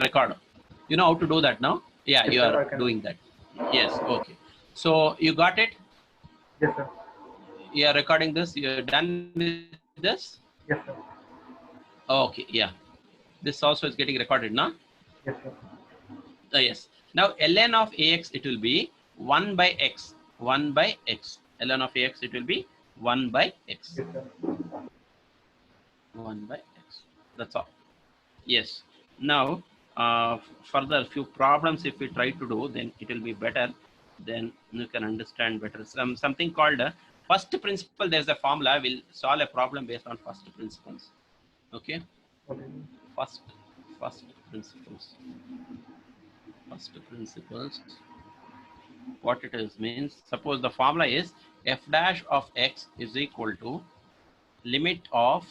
record. You know how to do that now? Yeah, Yes, you sir, are I can. doing that. Yes, okay. So you got it? Yes, sir. You are recording this. You're done with this? Yes, sir. Okay, yeah. This also is getting recorded now. Yes, sir. Yes. Now ln of ax, it will be 1 by x. 1 by x. Ln of ax, it will be 1 by x. Yes, sir. 1 by x. That's all. Yes. Now, further few problems if we try to do, then it will be better. Then you can understand better. Something called first principle. There's a formula. Will solve a problem based on first principles. Okay. Okay. First principles. First principles. What it is means. Suppose the formula is f dash of x is equal to limit of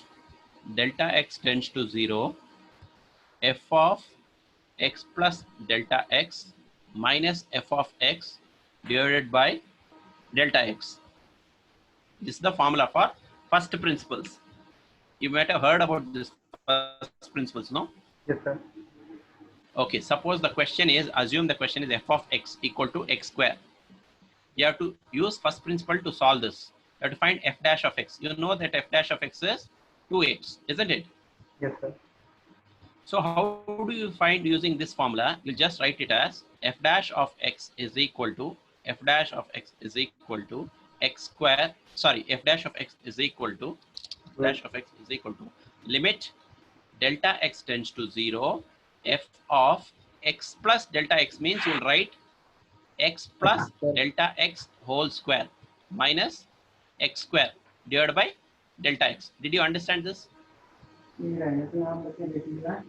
delta x tends to 0, f of x plus delta x minus f of x divided by delta x. This is the formula for first principles. You might have heard about this first principles, no? Yes, sir. Okay, suppose the question is, assume the question is f of x equal to x square. You have to use first principle to solve this. You have to find f dash of x. You know that f dash of x is 2x, isn't it? Yes, sir. So how do you find using this formula? You'll just write it as f dash of x is equal to f dash of x is equal to x square. Sorry, f dash of x is equal to Wait. limit delta x tends to 0, f of x plus delta x means you'll write x plus Sir. delta x whole square minus x square divided by delta x. Did you understand this?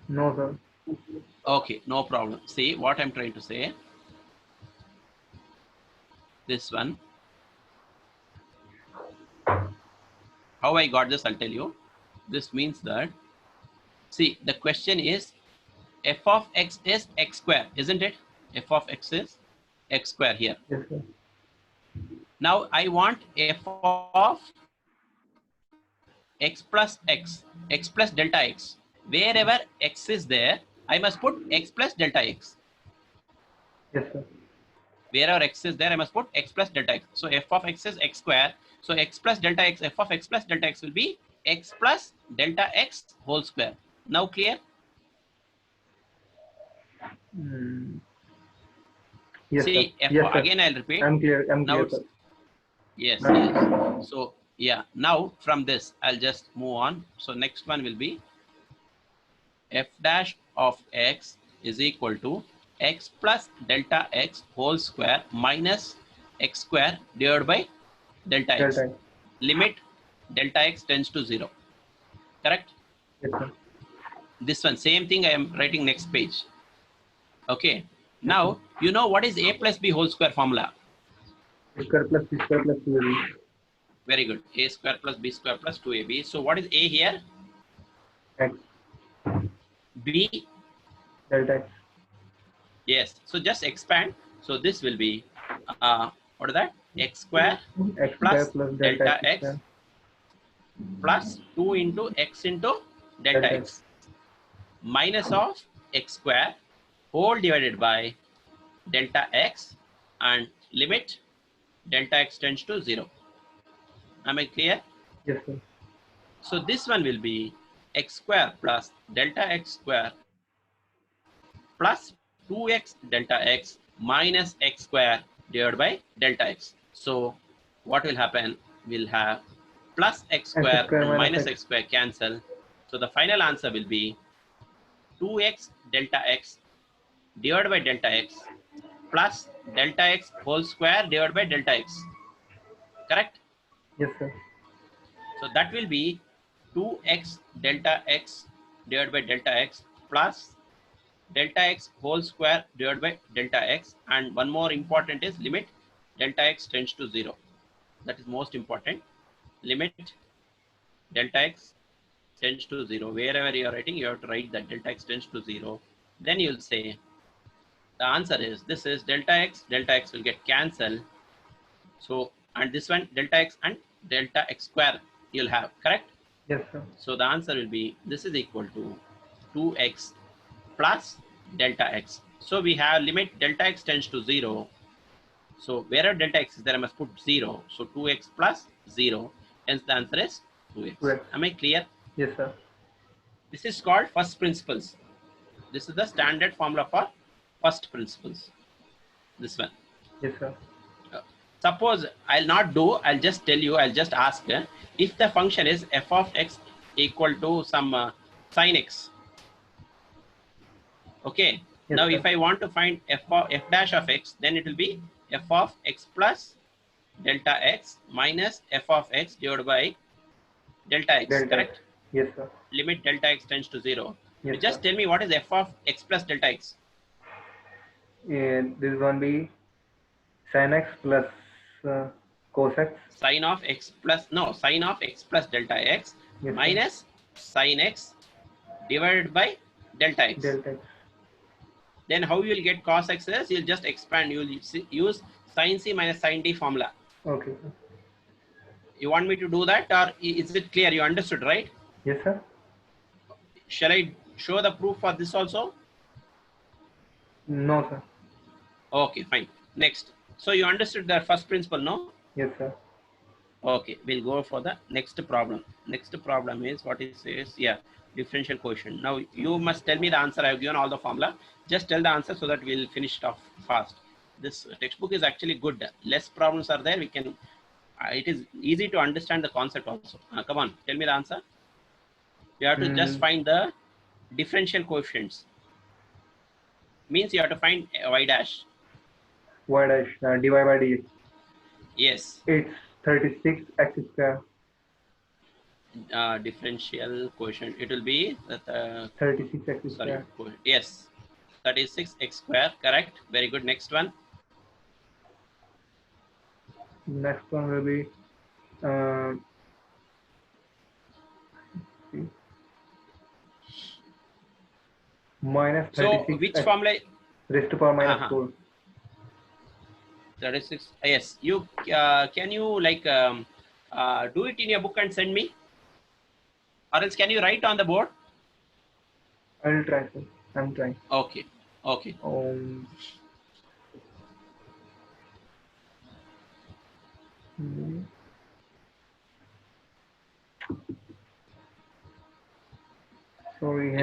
No, sir. Okay, no problem. See what I'm trying to say. This one. How I got this, I'll tell you. This means that, see, the question is f of x is x square, isn't it? F of x is x square here. Yes, sir. Now I want f of x plus delta x. Wherever x is there, I must put x plus delta x. Yes, sir. Wherever x is there, I must put x plus delta x. So f of x is x square. So x plus delta x, f of x plus delta x will be x plus delta x whole square. Now clear? Mm. Yes, sir. See, f, Yes, sir. again I'll repeat. I'm clear. I'm Now clear, it's, sir. yes, Now, yes. So yeah, now from this, I'll just move on. So next one will be f dash of x is equal to x plus delta x whole square minus x square divided by delta x. delta. Limit delta x tends to 0. Correct? Yes, sir. This one, same thing I am writing next page. Okay. Yes, sir. Now, you know what is a plus b whole square formula? A square plus b square plus 2ab. Very good. A square plus b square plus 2ab. So what is a here? X. B. Delta x. Yes. So just expand. So this will be, what is that? X square X plus square plus delta x square. plus 2 into x into delta x minus of x square whole divided by delta x and limit delta x tends to 0. Am I clear? Yes, sir. So this one will be x square plus delta x square plus 2x delta x minus x square divided by delta x. So what will happen? We'll have plus x square and minus x square cancel. So the final answer will be 2x delta x divided by delta x plus delta x whole square divided by delta x. Correct? Yes, sir. So that will be 2x delta x divided by delta x plus delta x whole square divided by delta x, and one more important is limit delta x tends to 0. That is most important. Limit delta x tends to 0. Wherever you are writing, you have to write that delta x tends to 0. Then you will say the answer is, this is delta x will get cancelled. So, and this one delta x and delta x square you'll have, correct? Yes, sir. So the answer will be, this is equal to 2x plus delta x. So we have limit delta x tends to 0. So wherever delta x is there, I must put 0. So 2x plus 0. Hence the answer is 2x. Correct. Am I clear? Yes, sir. This is called first principles. This is the standard formula for first principles. This one. Yes, sir. Suppose I'll not do, I'll just tell you, I'll just ask if the function is f of x equal to some sin x. Okay. Yes, Now, sir. if I want to find f dash of x, then it will be f of x plus delta x minus f of x divided by delta x, Delta correct? X. Yes, sir. Limit delta x tends to 0. Yes, You just sir. tell me what is f of x plus delta x. And this one be sin x plus cos x. Sin of x plus, no, sin of x plus delta x Yes, sir. minus sin x divided by delta x. Delta x. Then how you will get cos x is, you'll just expand, you'll use sin c minus sin d formula. Okay, sir. You want me to do that, or is it clear? You understood, right? Yes, sir. Shall I show the proof for this also? No, sir. Okay, fine. Next. So you understood the first principle, no? Yes, sir. Okay, we'll go for the next problem. Next problem is what it says. Yeah, differential quotient. Now you must tell me the answer. I've given all the formula. Just tell the answer so that we'll finish it off fast. This textbook is actually good. Less problems are there. We can. It is easy to understand the concept also. Come on, tell me the answer. You have to just find the differential coefficients. Means you have to find y dash. Y dash dy by dx. Yes. It's 36 x square. Differential quotient. It will be 36 x sorry. square. Yes. 36 x square. Correct. Very good. Next one. Next one will be minus 36 So which x formula? raised to power minus 4. 36. Yes. You can you like do it in your book and send me, or else can you write on the board? I'll try, sir. I'm trying. Okay. Okay. Sorry,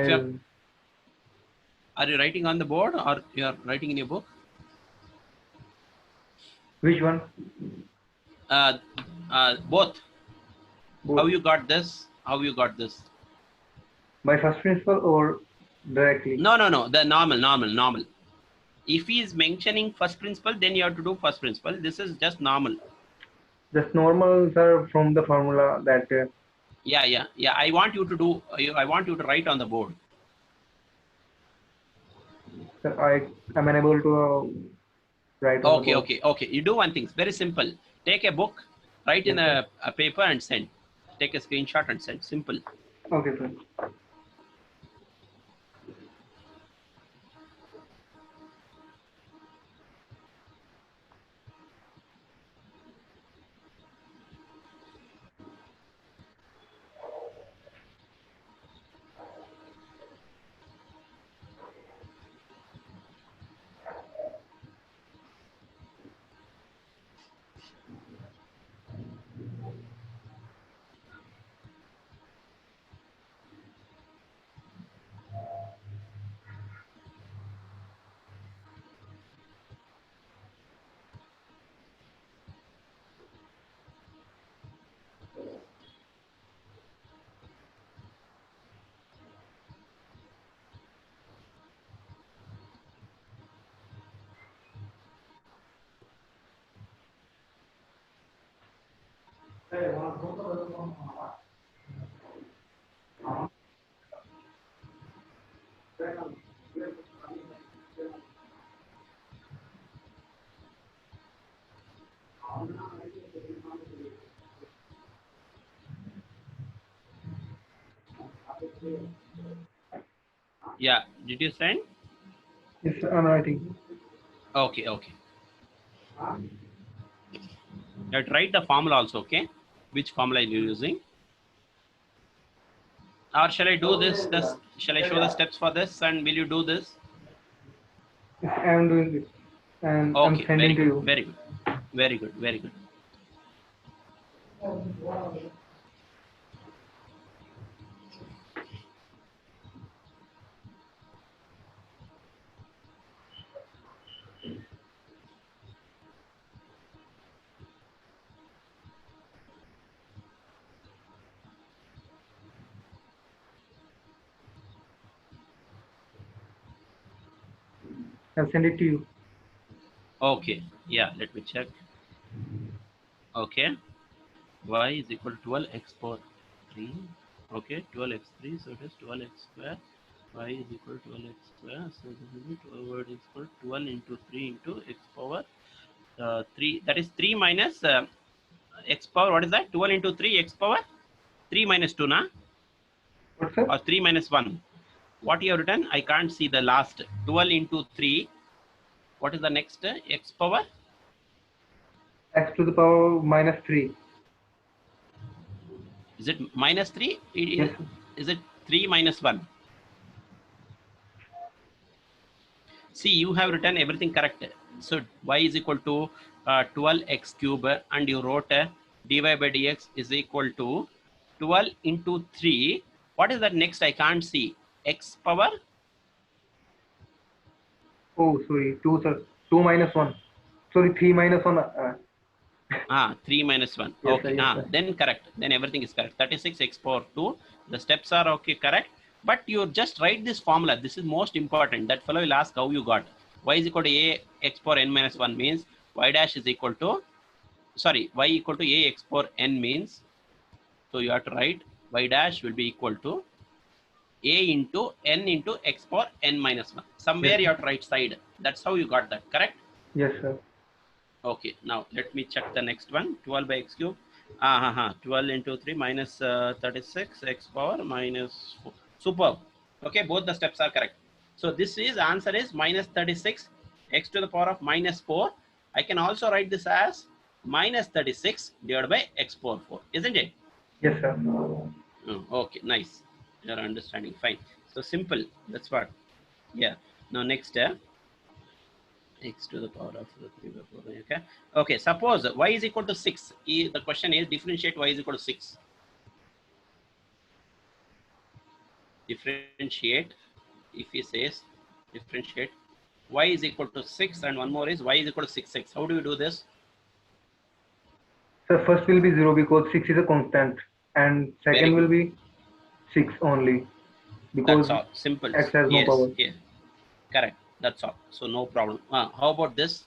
are you writing on the board or you are writing in your book? which one? Both. Both. How you got this? How you got this? By first principle or directly? No. The normal. If he is mentioning first principle, then you have to do first principle. This is just normal. Just normal, sir, from the formula that. Yeah. I want you to do. I want you to write on the board. Sir, I am unable to write. On the board. Okay. You do one thing. It's very simple. Take a book, write in a paper and send. Take a screenshot and send. Simple. Okay, sir. Yeah. Did you send? Yes, sir, I'm writing. Okay. Let's write the formula also. Okay. Which formula are you using? Or shall I do this? Shall I show the steps for this? And will you do this? Yes, I am doing it, and I'm Okay, very sending to good, you. very good, very good, very good. I'll send it to you. Okay, yeah, let me check. Okay, y is equal to 12x power 3. Okay, 12x3, so it is 12x square. Y is equal to 12x square, so this will be 12 is equal to 12 into 3 into x power 3. That is 3 minus x power. What is that? 12 into 3 x power 3 minus 2, na? What, sir? Or 3 minus 1. What you have written? I can't see the last. 12 into 3. What is the next? X power? X to the power minus 3. Is it minus 3? Yes, sir. Is it 3 minus 1? See, you have written everything correct. So y is equal to 12x cube, and you wrote dy by dx is equal to 12 into 3. What is that next? I can't see. X power? Oh, sorry. 2, sir. 2 minus 1. Sorry, 3 minus 1. 3 minus 1. Yes, sir. Okay. Yes, sir. Then correct. Then everything is correct. 36 x power 2. The steps are okay, correct. But you just write this formula. This is most important. That fellow will ask how you got. Y is equal to a x power n minus 1 means y dash is equal to, sorry, y equal to a x power n means, so you have to write y dash will be equal to a into n into x power n minus 1. Yes, Somewhere you sir. have to write side. That's how you got that, correct? Yes, sir. Okay, now let me check the next one. 12 by x cube. 12 into 3 minus 36 x power minus 4. Superb. Okay, both the steps are correct. So this is answer is minus 36 x to the power of minus 4. I can also write this as minus 36 divided by x power 4, isn't it? Yes, sir. Okay, nice. You're understanding. Fine. So simple. That's what. Yeah. Now next, x to the power of 3 by 4. Okay. Okay. Suppose y is equal to 6. The question is differentiate y is equal to 6. Differentiate. If he says differentiate y is equal to 6, and one more is y is equal to 6x. How do you do this? So first will be 0 because 6 is a constant, and Very second will good. be 6 only That's because all. Simple. x has no Yes. power. Yeah. Correct. That's all. So no problem. How about this?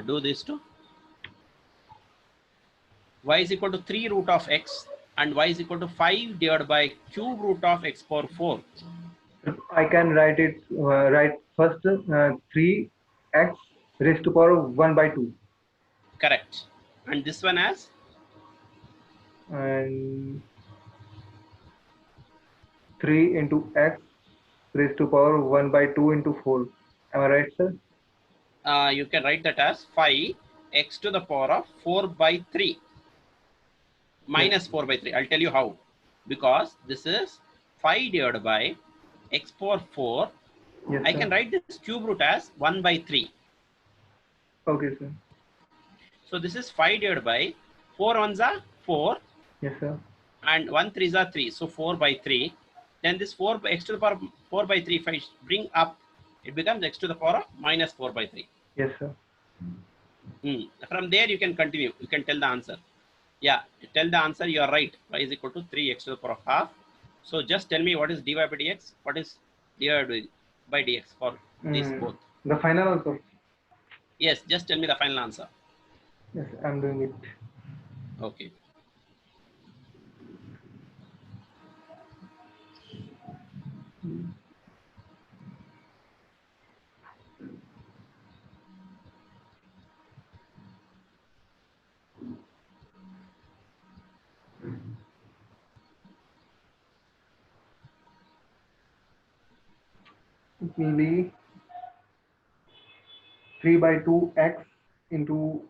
Do this too. Y is equal to 3 root of x, and y is equal to 5 divided by cube root of x power 4. I can write it write first 3x raised to power 1 by 2, Correct. And this one as and 3 into x raised to power 1 by 2 into 4. Am I right, sir? you can write that as 5 x to the power of 4 by 3 Yes. minus 4 by 3. I'll tell you how. Because this is 5 divided by x power 4. Yes, I sir. can write this cube root as 1 by 3. Okay, sir. So this is 5 divided by 4 ones are 4, Yes, sir. and 1 threes are 3. So 4 by 3. Then this 4 by x to the power of 4 by 3, if I bring up, it becomes x to the power of minus 4 by 3. Yes, sir. From there, you can continue. You can tell the answer. Yeah, tell the answer. You are right. Y is equal to 3x to the power of half. So just tell me what is dy by dx. What is dy by dx for these both? The final answer. Yes, just tell me the final answer. Yes, I'm doing it. Okay. It will be 3 by 2 x into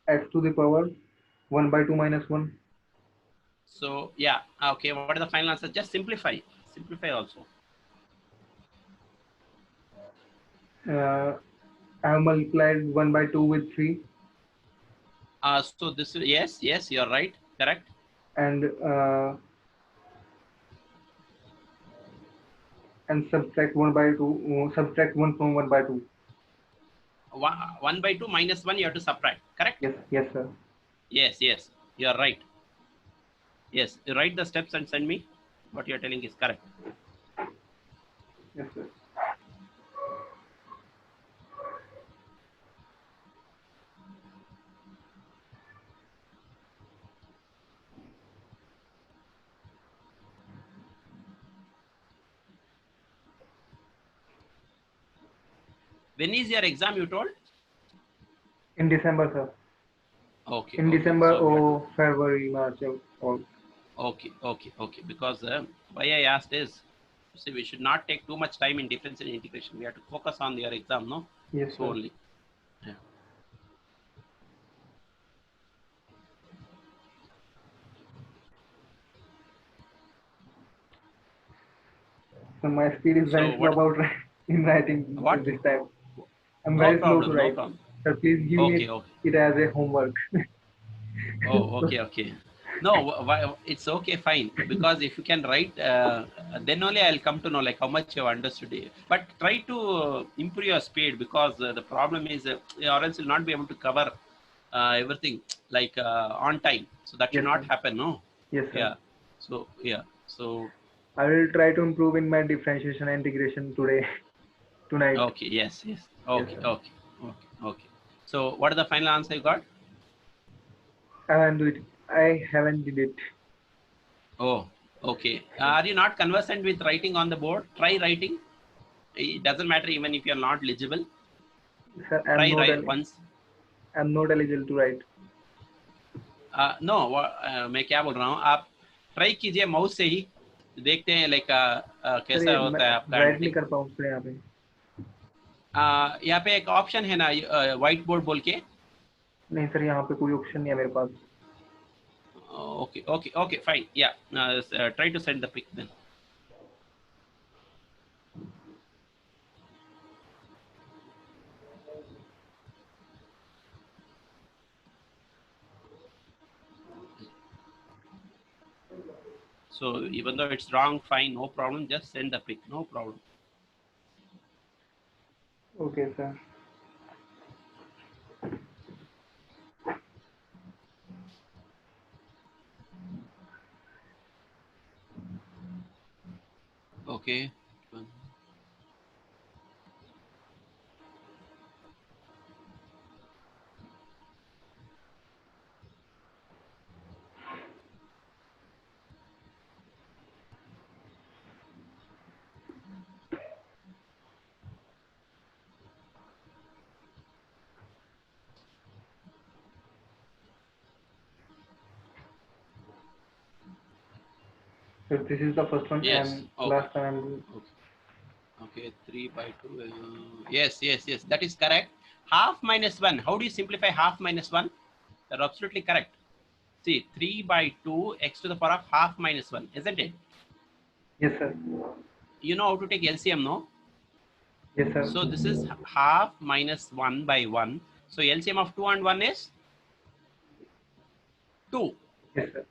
x to the power 1 by 2 minus 1. So yeah, okay. What is the final answer? Just simplify. Simplify also. I have multiplied 1 by 2 with 3 So this is yes, yes, you're right. Correct. and subtract 1 by 2, subtract 1 from 1 by 2. 1 by 2 minus 1 you have to subtract. Correct. Yes, yes, sir. Yes, yes, you're right. Yes, you write the steps and send me. What you're telling is correct. Yes, sir. When is your exam? You told. In December, sir. Okay, In okay. December So we have to. or February, March, or Okay, okay, okay. Because why I asked is, see, we should not take too much time in differential integration. We have to focus on your exam, no? yes, So sir. only. Yeah. So my speed is So very slow what? about in writing What? this time. I'm No very slow to problem. No write. problem. So please give me Okay, okay. it as a homework. Oh, okay, okay. No, why, it's okay, fine. Because if you can write, then only I'll come to know like how much you have understood it. But try to improve your speed because the problem is, or else you'll not be able to cover everything like on time. So that should Yes, not sir. happen, no? Yes, sir. Yeah. So yeah. So I will try to improve in my differentiation and integration today, tonight. okay, yes, yes. Yes, Okay, sir. okay, okay, okay. So what is the final answer you got? I haven't do it. I haven't did it. Oh, okay. Are you not conversant with writing on the board? Try writing. It doesn't matter even if you're not legible. Sir, Try write once. I'm not eligible to write. No मैं क्या बोल रहा हूँ आप try कीजिए mouse से ही देखते हैं लाइक सर कैसा ये मैं होता है आपका राइट नहीं हैंडराइटिंग। कर पाऊँ सर यहाँ पे। यहाँ पे एक ऑप्शन है ना व्हाइट बोर्ड बोल के। नहीं सर यहाँ पे कोई ऑप्शन नहीं है मेरे पास। Okay okay okay fine yeah try to send the pic then. So even though it's wrong, fine, no problem. Just send the pic, no problem. Okay sir. Okay. So this is the first one Yes. and Okay. last time. Okay. Okay. 3 by 2. Yes. Yes. Yes. That is correct. Half minus 1. How do you simplify half minus 1? You're absolutely correct. See, 3 by 2 x to the power of half minus 1, isn't it? Yes sir. You know how to take LCM, no? Yes sir. So this is half minus 1 by 1. So LCM of 2 and 1 is 2. Yes sir.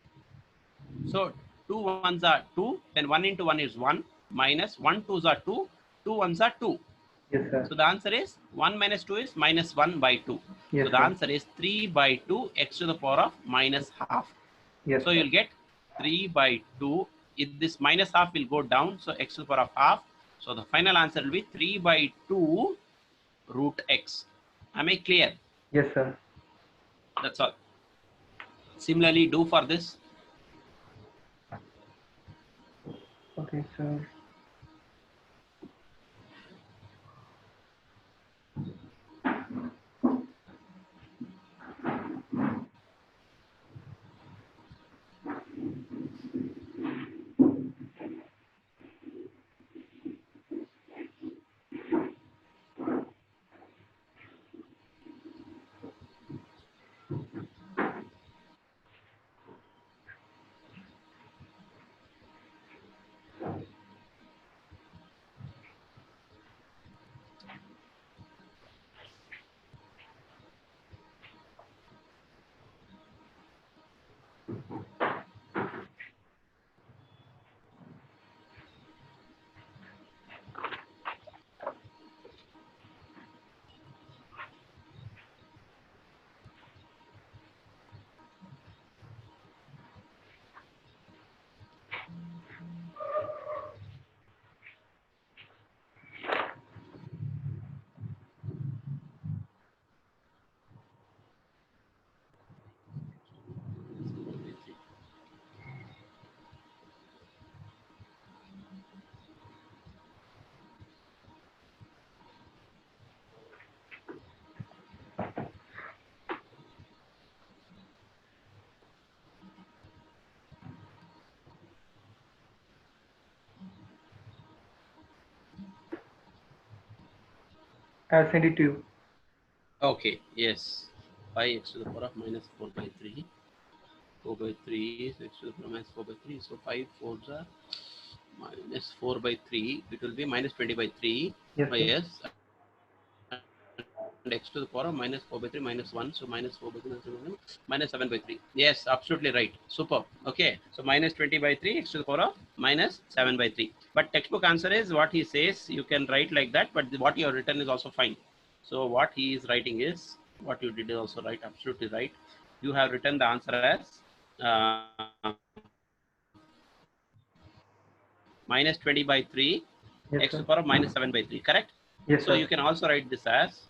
So 2 ones are 2, then 1 into 1 is 1, minus 1 twos are 2, 2 ones are 2. Yes sir. So the answer is 1 minus 2 is minus 1 by 2. Yes So the sir. answer is 3 by 2 x to the power of minus half. Yes So sir. you'll get 3 by 2. If this minus half will go down, so x to the power of half. So the final answer will be 3 by 2 root x. Am I clear? Yes sir. That's all. Similarly, do for this. Okay sir. I'll send it to you. Okay, yes. 5x to the power of minus 4 by 3. 4 by 3 is x to the power minus 4 by 3. So 5 4s are minus 4 by 3. It will be minus 20 by 3. Yes, sir. Yes. And x to the power of minus 4 by 3 minus 1. So minus 4 by 3 minus 7 by 3. Yes, absolutely right. Superb. Okay. So minus 20 by 3 x to the power of minus 7 by 3. But textbook answer is what he says. You can write like that. But what you have written is also fine. So what he is writing is what you did is also right. Absolutely right. You have written the answer as minus 20 by 3 Yes, x to sir. the power of minus 7 by 3. Correct? Yes, So sir. you can also write this as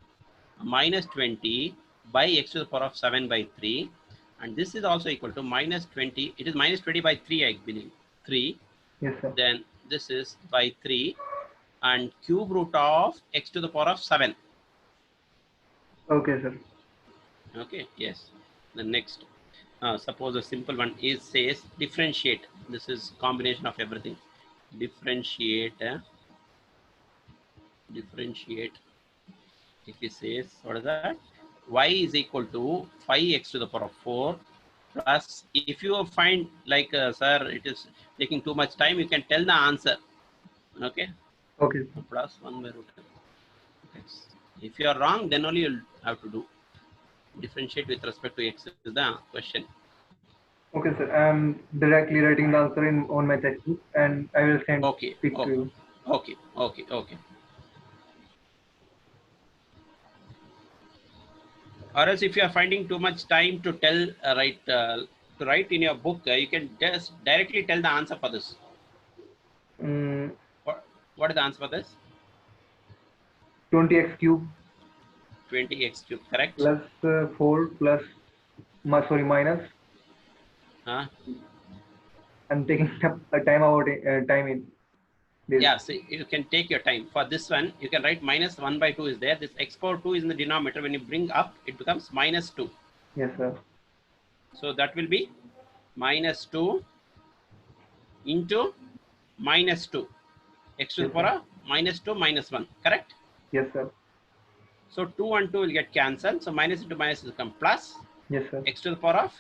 minus 20 by x to the power of 7 by 3, and this is also equal to minus 20. It is minus 20 by 3, I believe. 3. Yes, sir. Then this is by 3 and cube root of x to the power of 7. Okay, sir. Okay, yes. The next, suppose a simple one is says differentiate. This is combination of everything. Differentiate. Differentiate. If he says what is that, y is equal to 5x to the power of 4 plus, if you find like sir it is taking too much time, you can tell the answer. Okay, Okay, sir. plus 1 by root x. If you are wrong, then only you'll have to do differentiate with respect to x is the question. Okay, sir. I'm directly writing the answer in on my textbook, and I will send Okay, it to okay, you. okay, okay, okay. Or else if you are finding too much time to tell to write in your book, you can just directly tell the answer for this. Mm, What is the answer for this? 20x cube 20x cube, correct? plus 4 plus sorry minus. Huh? I'm taking a time about time in this. Yeah, so you can take your time. For this one, you can write minus 1 by 2 is there. This x power 2 is in the denominator. When you bring up, it becomes minus 2. Yes, sir. So that will be minus 2 into minus 2. X to the Yes, sir. power of minus 2 minus 1, correct? Yes, sir. So 2 and 2 will get cancelled. So minus into minus will become plus. Yes, sir. X to the power of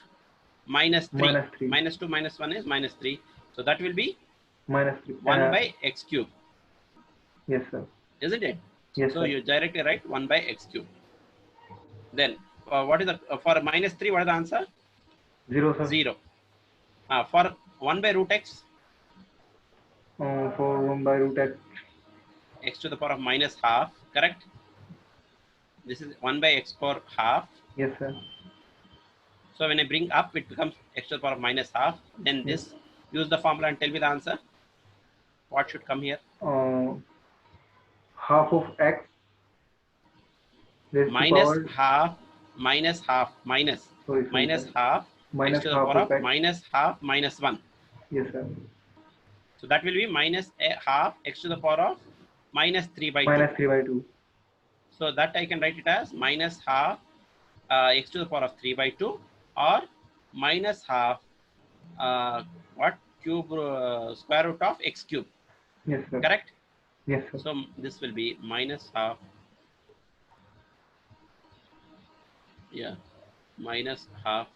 minus 3. Minus 3. Minus 2 minus 1 is minus 3. So that will be Minus 3. 1 by x cube, Yes, sir. isn't it? Yes, So sir. you directly write 1 by x cube. Then what is the for minus 3? What is the answer? 0, sir. 0. For 1 by root x, For 1 by root x. x to the power of minus half, correct? This is 1 by x power half. Yes, sir. So when I bring up, it becomes x to the power of minus half. Then Yes. this, use the formula and tell me the answer. What should come here? Half of x raised to Minus power. half, minus half, minus. Sorry, Minus sir. half, Minus x to the half power of of x. minus half, minus 1. Yes, sir. So that will be minus a half x to the power of minus 3 by 2. Minus 3 by 2. So that I can write it as minus half x to the power of 3 by 2, or minus half what cube square root of x cube, Yes, sir. correct? Yes, sir. So this will be minus half, yeah, minus half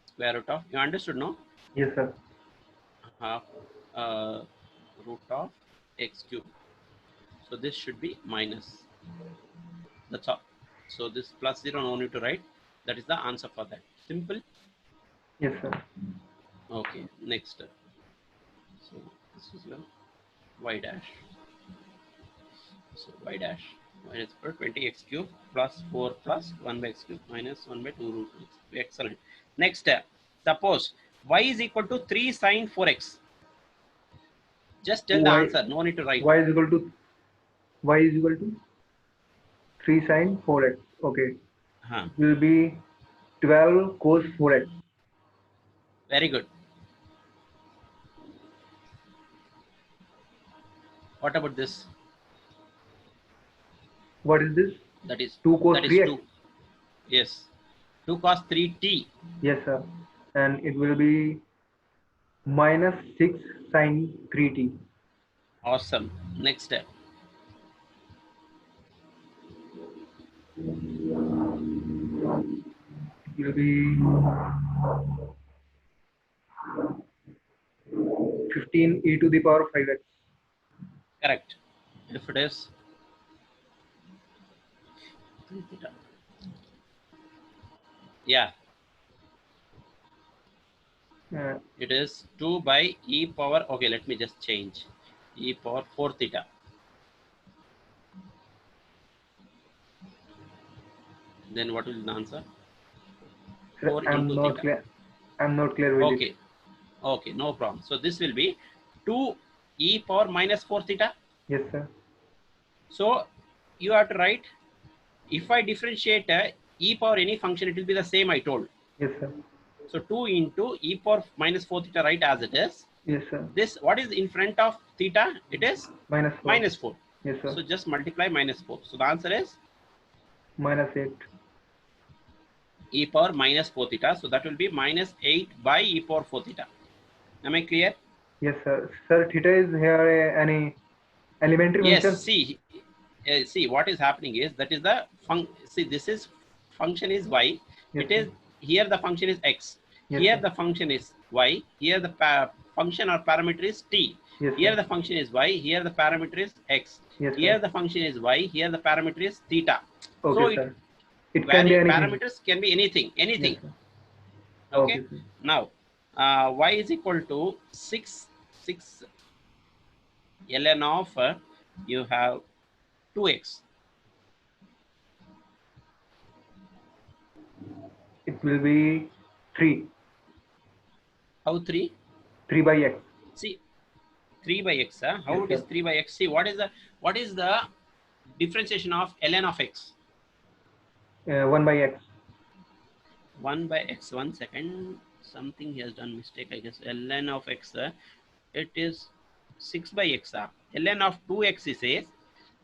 square root of, you understood, no? Yes, sir. Half root of x cube. So this should be minus. That's all. So this plus 0 no need to write. That is the answer for that. Simple. Yes, sir. Okay, next. So this is y dash. So y dash minus 20x cube plus 4 plus 1 by x cube minus 1 by 2 root x. Excellent. Next step. Suppose y is equal to 3 sine 4x. Just tell the Y, answer. No need to write. y is equal to 3 sine 4x. Okay. Huh. Will be 12 cos 4x. Very good. What about this? What is this? That is 2 cos that is 3x. 2. Yes. 2 cos 3t. Yes, sir. And it will be minus 6 sine 3t. Awesome. Next step. It will be 15 e to the power 5x. Correct. If it is 3 theta. Yeah, Uh, it is 2 by e power. Okay, let me just change e power 4 theta. Then what will be the answer? sir, 4 I'm into not theta. clear. I'm not clear with it. Okay, okay, no problem. So this will be 2 e power minus 4 theta. Yes, sir. So you have to write, if I differentiate e power any function, it will be the same I told. Yes, sir. So 2 into e power minus 4 theta, right, as it is. Yes, sir. This, what is in front of theta? It is Minus 4. minus 4. Yes, sir. So just multiply minus 4. So the answer is Minus 8. e power minus 4 theta. So that will be minus 8 by e power 4 theta. Am I clear? Yes, sir. Sir, theta is here any elementary Yes. function? See what is happening is, that is the see, this is function is y. Yes, It is sir. here the function is x. Yes, Here sir. the function is y. Here the function or parameter is t. Yes, Here sir. the function is y. Here the parameter is x. Yes, Here sir. the function is y. Here the parameter is theta. So Okay, it sir. It can be anything. parameters can be anything. Yes, Anything. sir. Okay. Okay, sir. Now y is equal to 6 ln of you have 2x. It will be 3. How 3? 3 by x. See, 3 by x. How Yes, it is sir. 3 by x? See, what is the differentiation of ln of x? 1 by x. 1 by x. 1 second. Something he has done mistake, I guess. ln of x. It is 6 by x. Ln of 2x he says.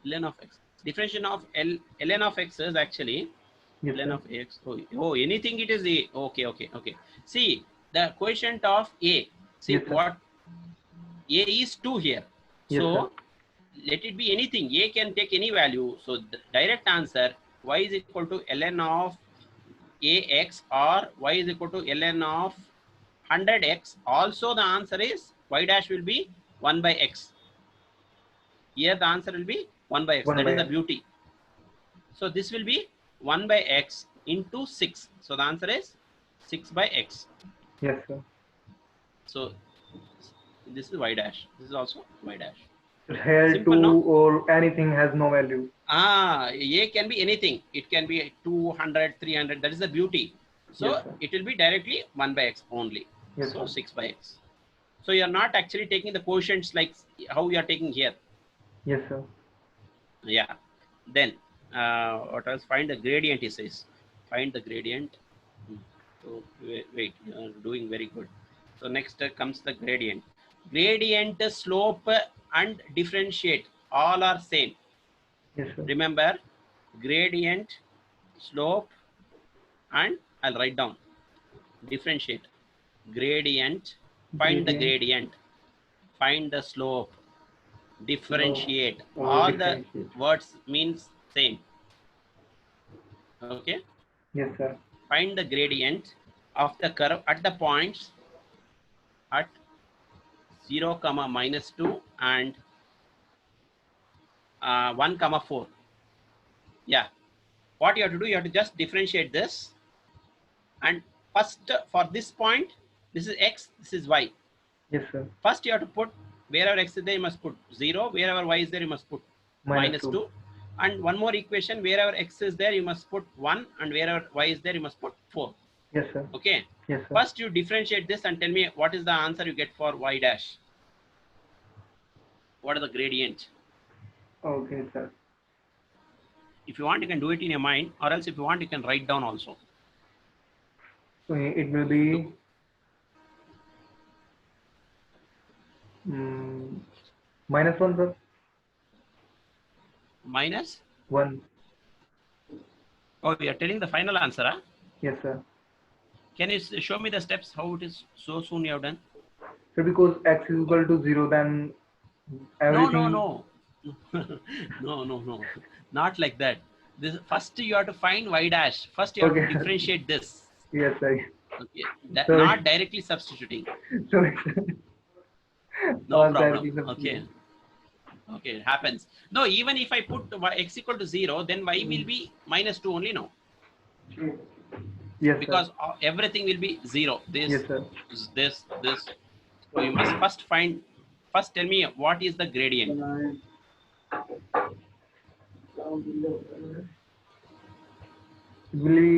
Ln of x. Differentiation of ln of x is actually Yes, ln sir. of x. Oh, anything it is a. Okay. See, the quotient of a. See Yes, sir. what a is 2 here. Yes, sir. So let it be anything. A can take any value. So the direct answer, y is equal to ln of ax, or y is equal to ln of 100x. Also the answer is y dash will be 1 by x. Here the answer will be 1 by x. 1 That by is the x. beauty. So this will be 1 by x into 6. So the answer is 6 by x. Yes, sir. So this is y dash. This is also y dash. Here Simple, 2 no? or anything has no value. A can be anything. It can be 200, 300. That is the beauty. So Yes, sir. it will be directly 1 by x only. Yes, So sir. 6 by x. So you are not actually taking the quotients like how you are taking here. Yes, sir. Yeah. Then what else? Find the gradient, he says. Find the gradient. So wait, you are doing very good. So next comes the gradient. Gradient, slope and differentiate all are same. Yes, sir. Remember, gradient, slope, and I'll write down differentiate. Gradient, find the Gradient. gradient, find the slope, differentiate. Oh, All the differentiate. words means same. Okay. Yes, sir. Find the gradient of the curve at the points at 0, -2 and 1, 4. Yeah. What you have to do, you have to just differentiate this. And first, for this point, this is x, this is y. Yes, sir. First, you have to put, wherever x is there, you must put 0. Wherever y is there, you must put -2. And one more equation, wherever x is there, you must put 1. And wherever y is there, you must put 4. Yes, sir. Okay. Yes, sir. First, you differentiate this and tell me what is the answer you get for y dash. What is the gradient? Okay, sir. If you want, you can do it in your mind, or else if you want, you can write down also. So it will be -1, sir. Minus? 1. Oh, you are telling the final answer, huh? Yes, sir. Can you show me the steps, how it is so soon you have done? So because x is equal to 0, then everything. No. No. Not like that. This first you have to find y dash. First you have to Okay. differentiate this. Yes, sir. Okay, that So not directly substituting. so No all problem. directly Okay. substituting. Okay, it happens. No, even if I put x equal to 0, then y will be -2 only, no? Yes, sir. Because everything will be 0. Yes, sir. This. So you must first tell me what is the gradient. It will be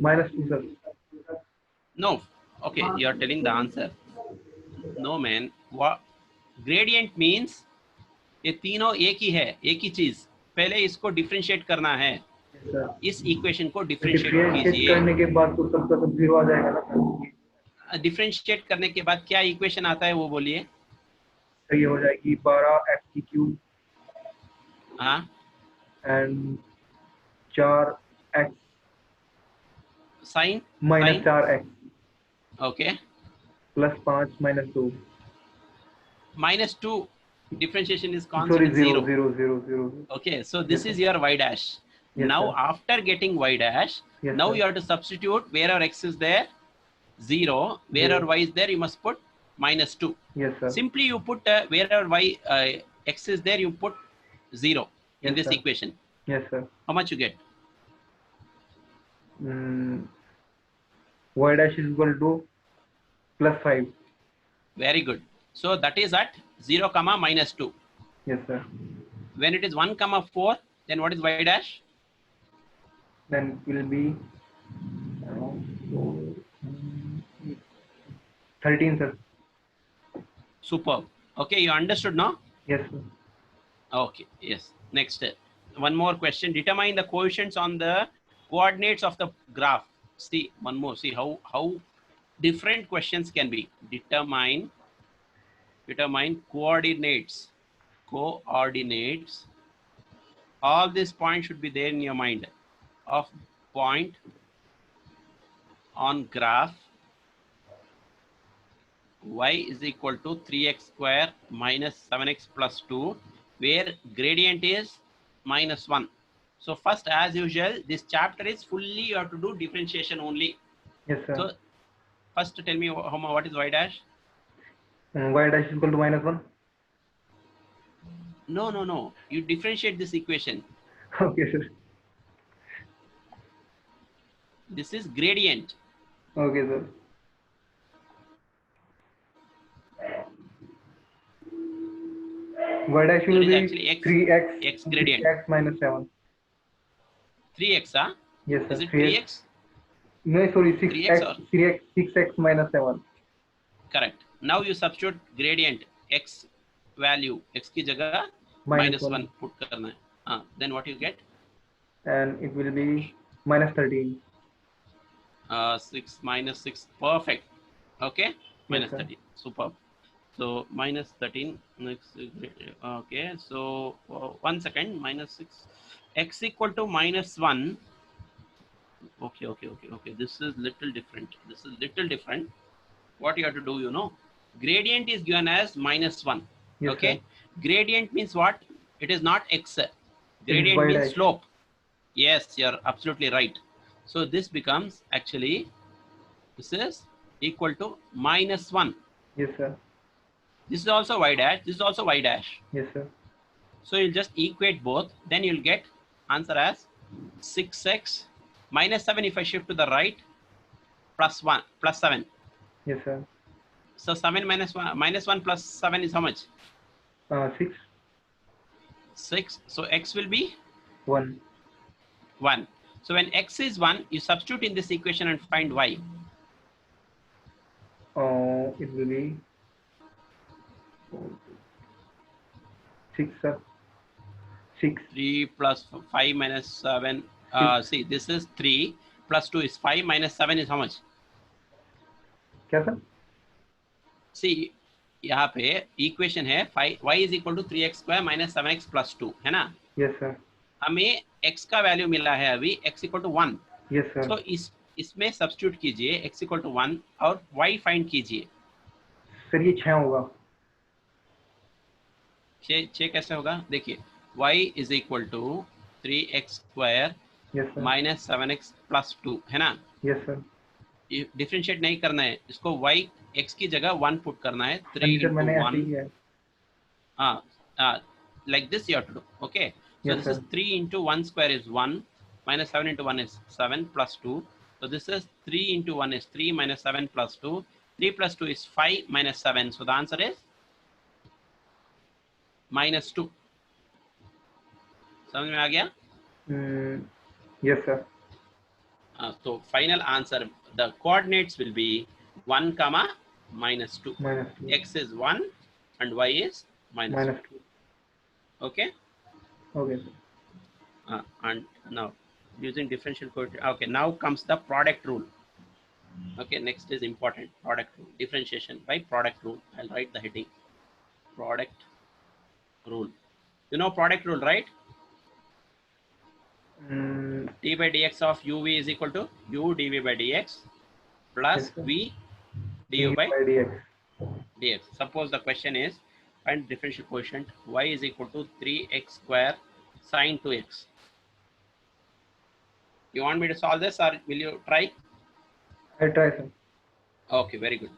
-2, sir. No. Okay, you are telling the answer. No, man. What gradient means ये तीनों एक ही है, एक ही चीज. पहले इसको differentiate करना है. Yes, sir. इस इक्वेशन को डिफरेंशिएट डिफरेंशिएट कीजिए. करने के बाद तो सबका सब 0 आ जाएगा ना सर. डिफरेंशिएट करने के बाद क्या इक्वेशन आता है वो बोलिए. तो ये हो जाएगी 12x³ हाँ, and 4x sine -4x okay +5 -2. -2 differentiation is Sorry, constant 0, 0. 0, 0, 0. Okay, so this Yes, is your y dash. Yes, Now sir. after getting y dash, Yes, now sir. you have to substitute wherever x is there 0, wherever 0. y is there you must put -2. Yes, sir. Simply you put wherever x is there you put 0 in Yes, this sir. equation. Yes, sir. How much you get? Y dash is equal to +5. Very good. So that is at 0, -2. Yes, sir. When it is 1, 4, then what is y dash? Then it will be 13, sir. Superb. Okay, you understood now? Yes, sir. Okay, yes. Next, one more question. Determine the coefficients on the coordinates of the graph. See, one more. See how different questions can be. Determine coordinates. Coordinates. All these points should be there in your mind. Of point on graph y is equal to 3x square minus 7x plus 2, where gradient is -1. So first, as usual, this chapter is fully you have to do differentiation only. Yes, sir. So first tell me what is y dash? Y dash is equal to -1. No. You differentiate this equation. Okay, sir. This is gradient. Okay, sir. Y dash will It is be actually x 3x x gradient. 6x minus 7. 3x, huh? Yes, sir. Is it 3x? No, sorry, 3x or 6x minus 7. correct. Now you substitute gradient x value, x की जगह -1 put करना है. Then what you get? And it will be -13. 6 minus 6, perfect. Okay, minus sir. 13, superb. So -13 next. Okay, so 1 second, -6, x equal to -1. Okay, this is little different. What you have to do, gradient is given as -1. Yes, Okay, sir. gradient means what? It is not x. Gradient y means dash. slope. Yes, you're absolutely right. So this becomes actually, this is equal to -1. Yes, sir. This is also y dash. This is also y dash. Yes, sir. So you'll just equate both. Then you'll get answer as 6x -7 if I shift to the right, +7. Yes, sir. So 7 minus 1 plus 7 is how much? 6. 6. So x will be 1. 1. So when x is 1, you substitute in this equation and find y. It will be 6, sir. 6. 3 plus 5 minus 7. See, this is 3 plus 2 is 5 minus 7 is how much? क्या sir? See, यहाँ पे equation है y is equal to 3x square minus 7x plus 2 है ना? Yes, sir. हमें x का value मिला है अभी x equal to 1. Yes, sir. तो इसमें सब्स्टिट्यूट कीजिए x equal to 1 और y फाइंड कीजिए. सर ये 6 होगा. 6 कैसे होगा? देखिए y is equal to 3x square Yes, sir. minus 7x plus 2 है ना. Yes, sir. डिफरेंशिएट नहीं करना है इसको, y x की जगह 1 पुट करना है. 3 हाँ जी सर, into मैंने ऐसे 1 ही किया है. like this you have to do. Okay, so Yes, this is sir. 3 into 1 square is 1 minus 7 into 1 is 7 plus 2. So this is 3 into 1 is 3 minus 7 plus 2. 3 plus 2 is 5 minus 7. So the answer is minus 2. समझ में आ गया? Yes, sir. So final answer, the coordinates will be 1 comma minus 2. Minus 2. X is 1 and y is minus 2. Minus 2. Okay. Okay, sir. And now using differential coefficient. Okay, now comes the product rule. Okay, next is important, product rule, differentiation by product rule. I'll write the heading, product rule. You know product rule, right? D by dx of uv is equal to u dv by dx plus Yes, sir. v du by dx. dx. Suppose the question is find differential coefficient y is equal to 3x square sine 2x. You want me to solve this or will you try? I'll try, sir. Okay, very good.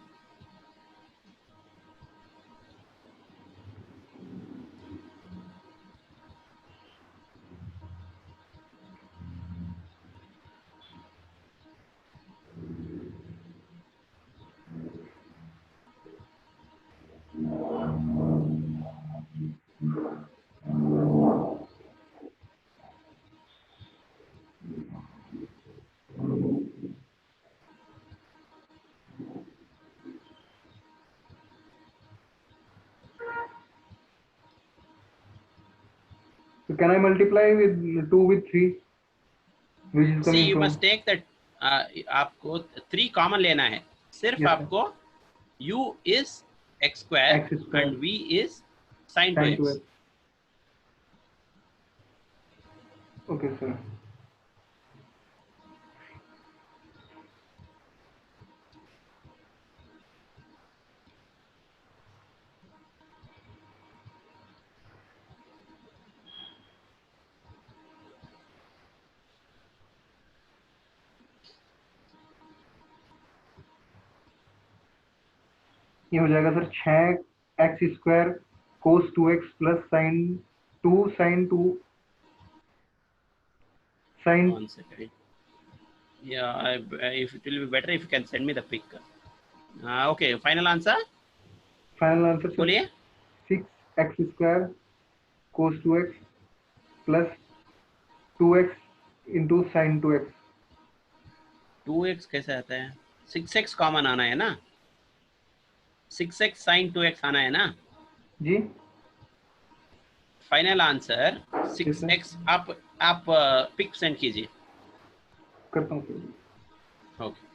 So can I multiply with 2 with 3? Which is See, coming you from? must take that. आपको 3 common लेना है. सिर्फ Yes, sir. आपको u is x square X square. and v is sine Sin 2x. 2x. Okay, sir. ये हो जाएगा sir 6x square cos 2x plus sin 2 sin 2 sin. One second. Yeah, if it will be better if you can send me the pic. Okay, final answer. Final answer sir, बोलिए. 6x square cos 2x plus 2x into sin 2x. 2x कैसे आता है? 6x common आना है ना. 6x sin 2x आना है ना. जी. Final answer 6x. आप पिक सेंड कीजिए. करता हूँ सर. ओके.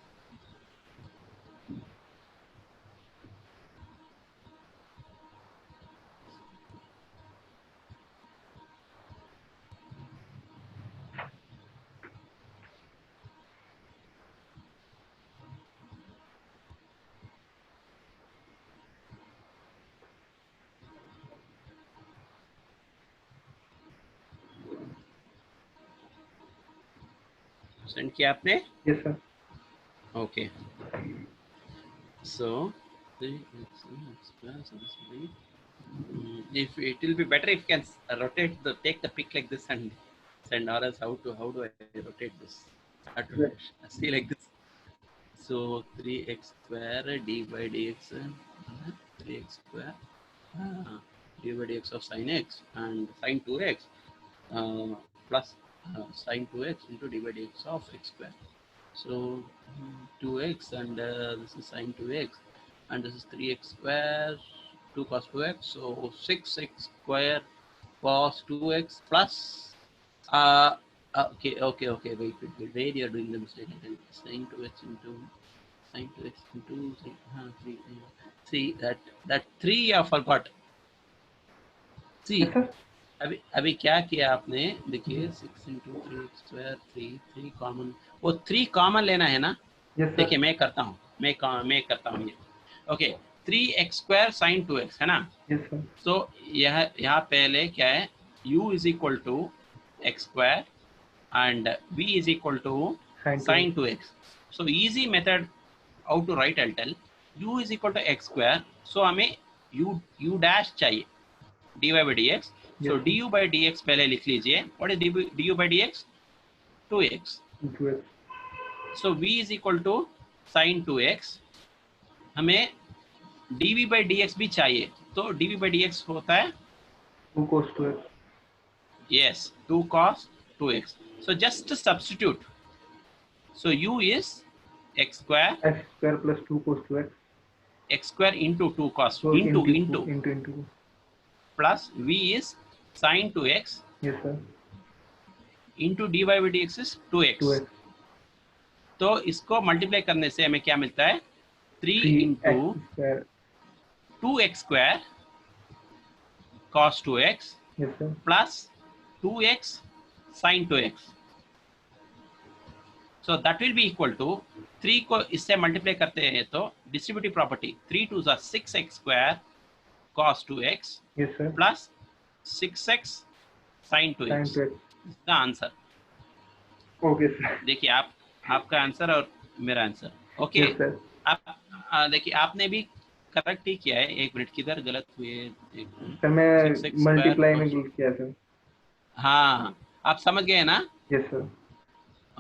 सेंड किया आपने? Yes sir. Okay. So if it will be better if you can rotate take the pic like this and send, or else how do I rotate this? I have to see like this. So 3x square d by dx, 3x square d by dx of sin x and sin 2x plus sin 2x into d by dx of x square. So 2x and this is sin 2x and this is 3x square 2 cos 2x, so 6x square cos 2x plus okay, wait, where you are doing the mistake. Sin 2x into sin 2x into 3. See that 3 I forgot. See, yes sir. अभी क्या किया आपने? देखिए 6 into 3x square 3 common, वो 3 common लेना है ना. yes, देखिए मैं करता हूँ, मैं करता हूँ ये. Okay, 3x square sin 2x है ना. yes, sir. तो यहाँ पहले क्या है, u is equal to x square and v is equal to Sin 2x. So easy method how to write, I'll tell. U is equal to x square, so हमें u dash चाहिए dy by dx. So Yes, du by dx पहले लिख लीजिए. What is du by dx? 2x. 2x. So v is equal to sin 2x. हमें dv by dx भी चाहिए, तो dv by dx होता है 2 cos 2x. yes 2 cos 2x. So just substitute. So u is x square X square plus 2 cos 2x. x square into 2 cos So into into. plus v is sin 2x Yes, sir. into dy by dx is 2x. 2x. तो इसको multiply करने से हमें क्या मिलता है 3 into 3x square. 2x square cos 2x Yes, sir. plus 2x sin 2x. So that will be equal to 3 को इससे मल्टीप्लाई करते हैं तो distributive property 3 2 6x square cos 2x Yes, sir. plus 6x sin 2x. Sin 2x. इसका answer Okay, sir. देखिए आप आपका answer और मेरा आंसर ओके. Yes, sir. आप देखिए आपने भी करेक्ट ही किया है. एक मिनट किधर गलत हुए सर मैं मल्टीप्लाई में गलत किया सर. हाँ आप समझ गए ना. Yes sir.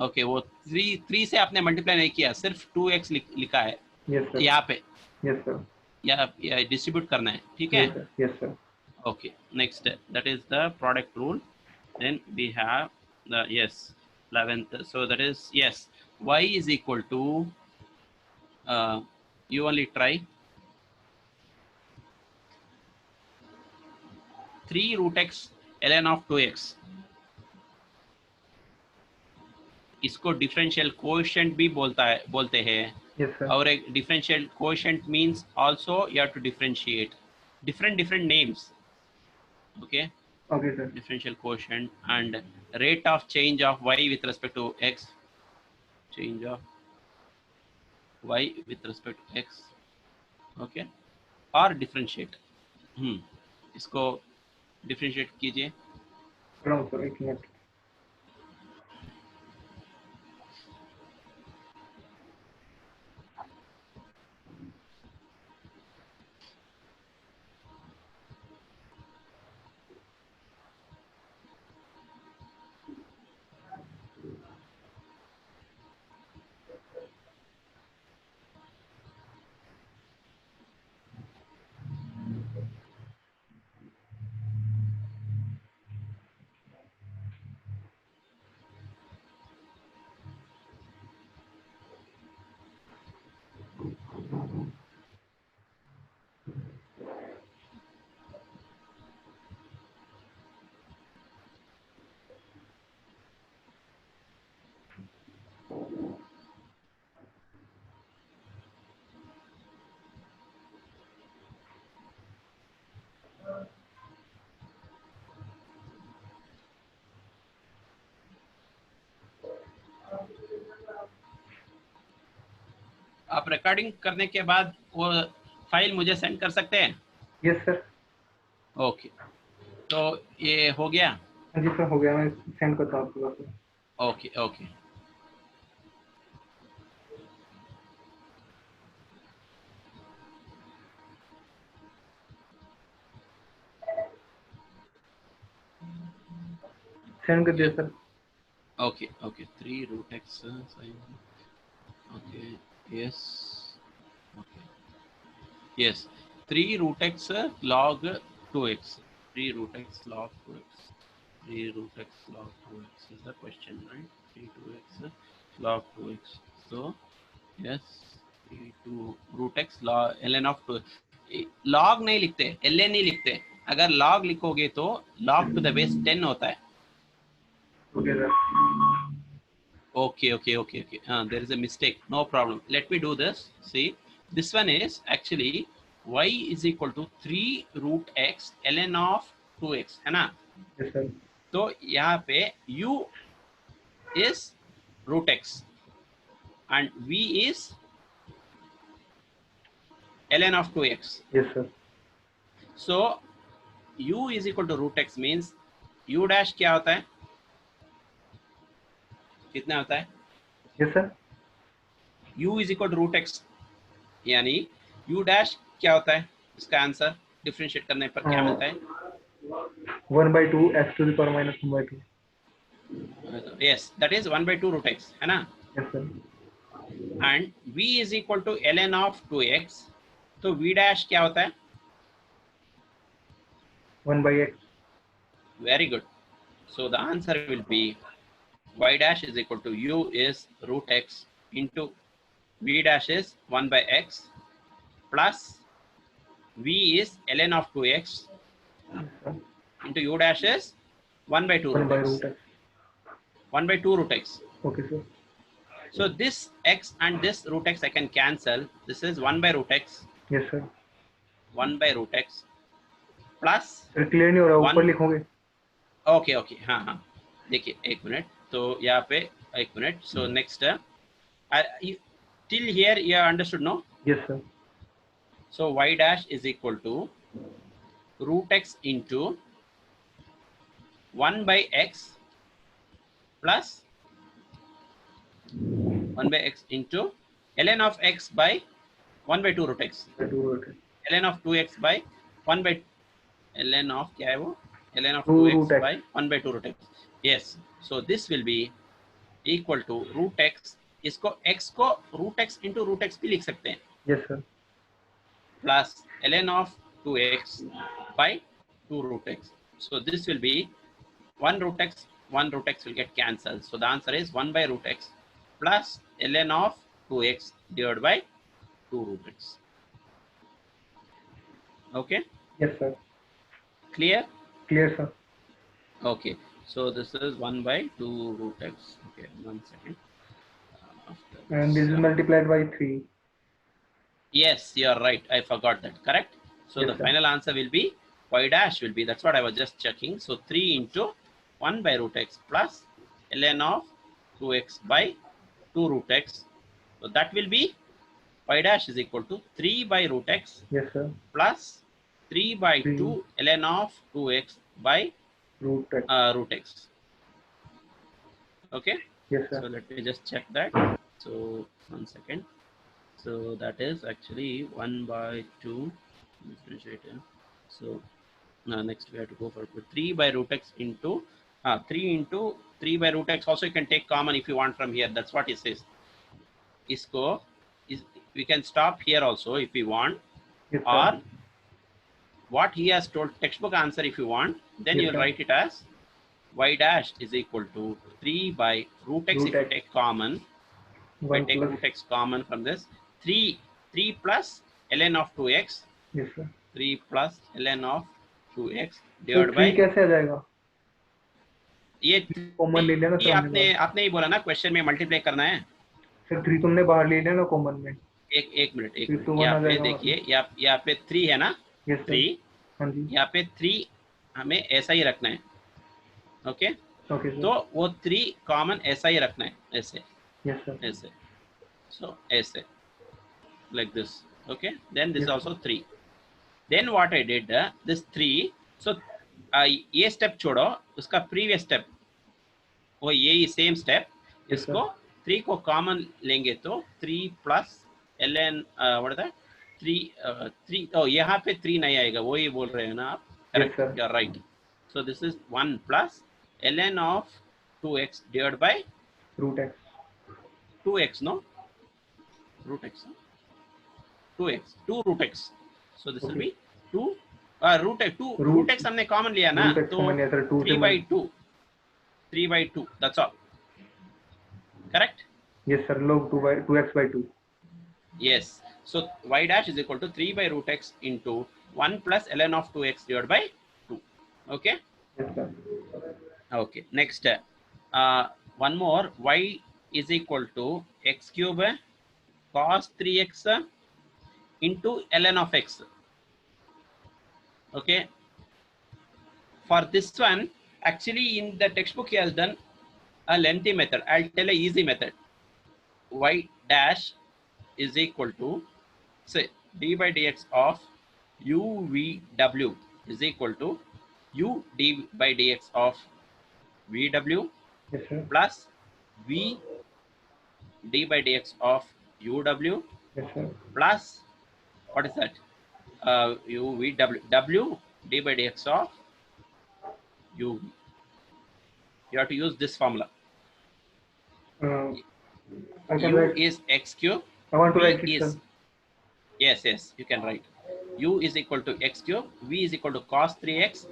ओके वो 3 से आपने मल्टीप्लाई नहीं किया, सिर्फ 2x लिखा है. Yes sir. यहाँ पे यस सर. या डिस्ट्रीब्यूट करना है. ठीक है. Yes sir. Okay, next that is the product rule. Then we have the 11th. So that is yes, y is equal to you only try 3 root x ln of 2x. इसको differential coefficient भी बोलते हैं. Yes sir. और एक differential coefficient means also you have to differentiate different names. Okay. Okay, sir. Differential quotient and rate of change of y with respect to x. Change of y with respect to x. Okay. और differentiate. इसको differentiate कीजिए. Sir एक minute. आप recording करने के बाद वो file मुझे सेंड कर सकते हैं. Yes sir. ओके. तो ये हो गया. जी सर हो गया. मैं सेंड करता हूँ आपको. Okay okay. सेंड कर दिया sir. Okay okay 3 root x sin. Okay. Yes. Okay. Yes. 3 root x log 2x. 3 root x log 2x. 3 root x log 2x is the question, right? 3 2x log 2x. So yes, 3 2 root x log ln of 2. log नहीं लिखते, ln ही लिखते. अगर log लिखोगे तो log to the base 10 होता है. Okay sir. Okay. There is a mistake. No problem. Let me do this. See, this one is actually y is equal to 3 root x ln of 2x, है ना? Yes sir. तो यहाँ पे u is root x and v is ln of 2x. Yes sir. So u is equal to root x means u dash क्या होता है? कितना होता है? Yes sir. u is equal to root x, यानी u डैश क्या होता है? इसका आंसर डिफरेंशिएट करने पर क्या मिलता है? 1 by 2 x to the power minus 1 by 2. Yes, that is 1/2 root x, है ना? Yes sir. And v is equal to ln of 2x, तो v डैश क्या होता है? 1 by x. Very good. So the answer will be y dash is equal to u is root x into v dash is 1 by x plus v is ln of 2x Yes sir. into u dash is 1 by 2 1 root by x. root x. 1 by 2 root x. Okay sir. So this x and this root x I can cancel. This is 1 by root x, Yes sir. 1 by root x plus sir clear नहीं हो रहा, ऊपर 1. लिखोगे? Okay okay, हाँ हाँ, देखिए एक minute, तो यहाँ पे एक minute. So next till here you have understood, no? Yes sir. So y dash is equal to root x into 1 by x plus 1 by x into ln of x by 1 by 2 root x, By 2 root x. ln of 2x by 1 by ln of क्या है वो, ln of 2 2x root x. by 1 by 2 root x. Yes, so this will be equal to root x. इसको x को root x into root x भी लिख सकते हैं, Yes sir. plus ln of 2x by 2 root x. So this will be 1 root x, 1 root x will get cancelled. So the answer is 1 by root x plus ln of 2x divided by 2 root x. Okay, Yes sir. clear? Clear sir. Okay, so this is 1 by 2 root x. Okay, 1 second. After And this is this, multiplied by 3. yes, you are right. I forgot that. Correct. So Yes, the sir. final answer will be y dash will be. That's what I was just checking. So 3 into 1 by root x plus ln of 2x by 2 root x. So that will be y dash is equal to 3 by root x Yes sir. plus 3 by 3 2 ln of 2x by root x. root x. Okay. Yes sir. So let me just check that. So 1 second. So that is actually 1 by 2 differentiated. So now next we have to go for 3 by root x into 3 into 3 by root x. Also you can take common if you want from here. That's what it says. Isko is, we can stop here also if we want, Yes sir. or what he has told textbook answer if you want, then Yes, you'll sir. write it as y dash is equal to 3 by root x. Root If you x. take common, if I 1 take plus. root x common from this, 3 plus ln of 2x, Yes sir. 3 plus ln of 2x तो divided 3 by कैसे आ जाएगा? ये common ले लेना ये sir हमने आपने आपने ही बोला ना क्वेश्चन में मल्टीप्लाई करना है. सर 3 तुमने बाहर ले लिया ना कॉमन में. एक मिनट फिर तो 1 यहाँ आ पे जाएगा देखिए, यहाँ पे 3 है ना, यस सर. 3, हाँ जी. यहाँ पे 3 हमें ऐसा ही रखना है. Okay, okay sir. तो वो 3 कॉमन ऐसा ही रखना है, ऐसे यस सर. ऐसे. So ऐसे like this. Okay, then this is Yes. also 3. Then what I did, this 3, so ये स्टेप छोड़ो, उसका प्रीवियस स्टेप वो यही सेम स्टेप. Yes, इसको 3 को कॉमन लेंगे तो 3 plus ln what is that 3 ओ यहाँ पे 3 नहीं आएगा, वो ही बोल रहे हैं ना आप. Correct, sir. You are right. So this is 1 plus ln of 2x divided by root x. 2x, no, root x, 2x, 2 root x. So this will Okay. be 2 root x, 2 Root- root x हमने common लिया ना, root x तो common लिया sir, 2 से 3 by 2, 3 by 2, that's all. Correct? Yes sir. log 2x by 2. Yes. So y dash is equal to 3 by root x into 1 plus ln of 2x divided by 2. Okay. Yes sir. Okay. Next, one more, y is equal to x cube cos 3x into ln of x. Okay. For this one, actually in the textbook he has done a lengthy method. I'll tell a easy method. Y dash is equal to, say, d by dx of uvw is equal to u d by dx of vw Yes sir. plus v d by dx of uw Yes, sir. plus what is that? W d by dx of u. You have to use this formula. Uh, I can U write. is x cube. I want to V write it, is sir. yes, you can write. U is equal to x cube. V is equal to cos 3x.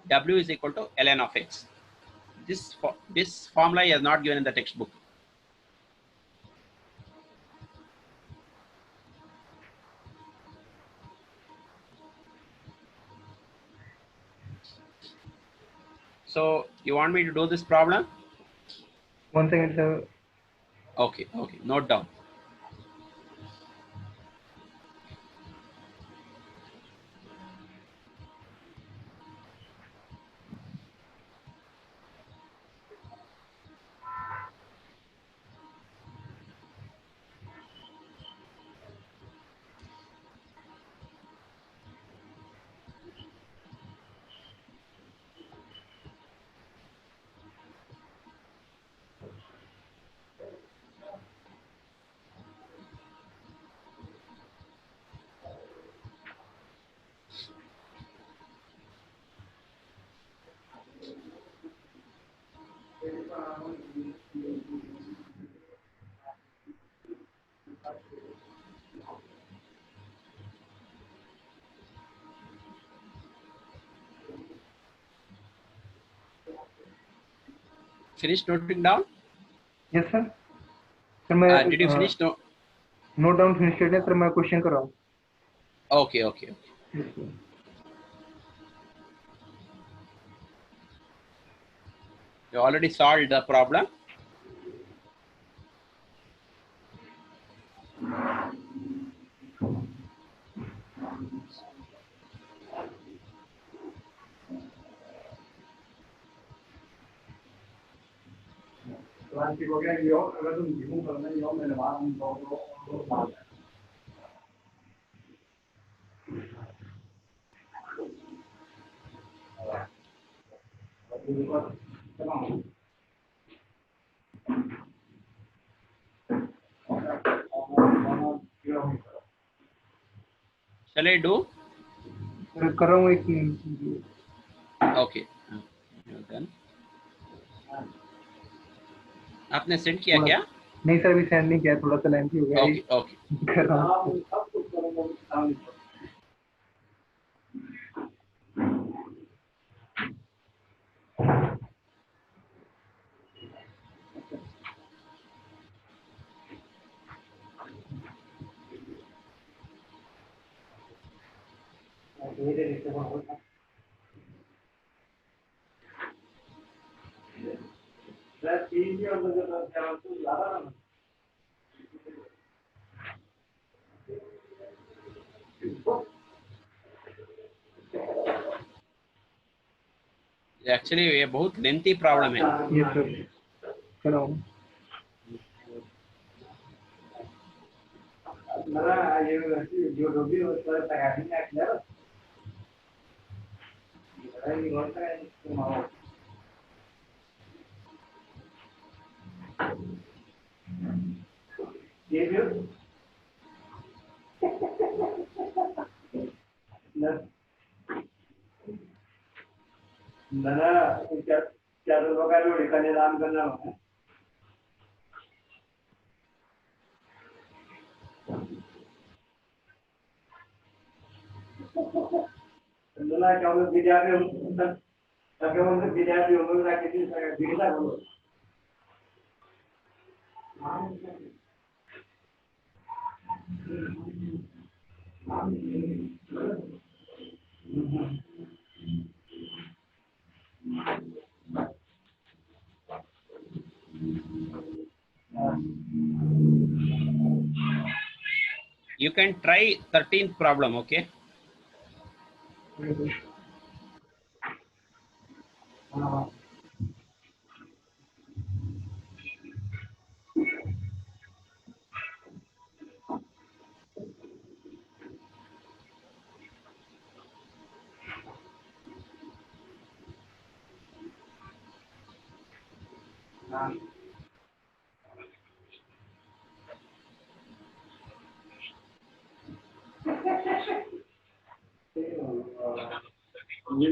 W is equal to ln of x. This formula is not given in the textbook. So you want me to do this problem? One second, sir. Okay, note down. Finish noting down? Yes, sir. Sir मैं Did you finish? No. Note down finish कर दिया sir. मैं question कर रहा हूँ. Okay. Yes, sir. You already solved the problem. Shall I do? Sir कर रहा हूँ एक मिनट. Okay. Done. आपने सेंड किया क्या? नहीं सर, अभी सेंड नहीं किया. थोड़ा सा लेंथी हो गया. Okay. कर रहा हूँ. Actually ये बहुत लेंथी प्रॉब्लम है. Yes, sir. कर रहा हूँ. You can try 13th problem, okay? So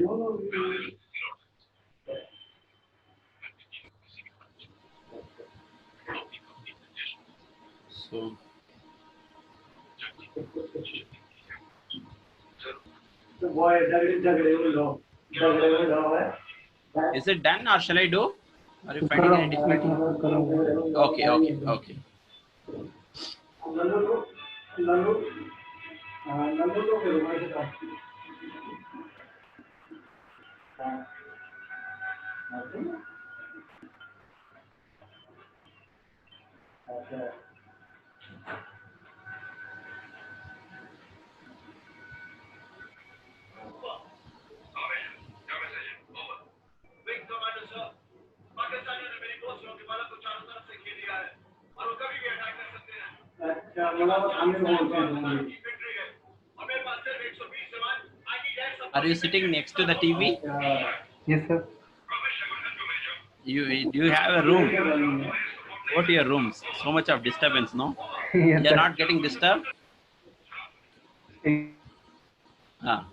is it done or shall I do? Are you finding any difficulty? Okay, okay, okay. Are you sitting next to the TV? Yes, sir. You do you have a room? Go to your rooms. So much of disturbance, no? Yes, You're sir. not getting disturbed? Ah.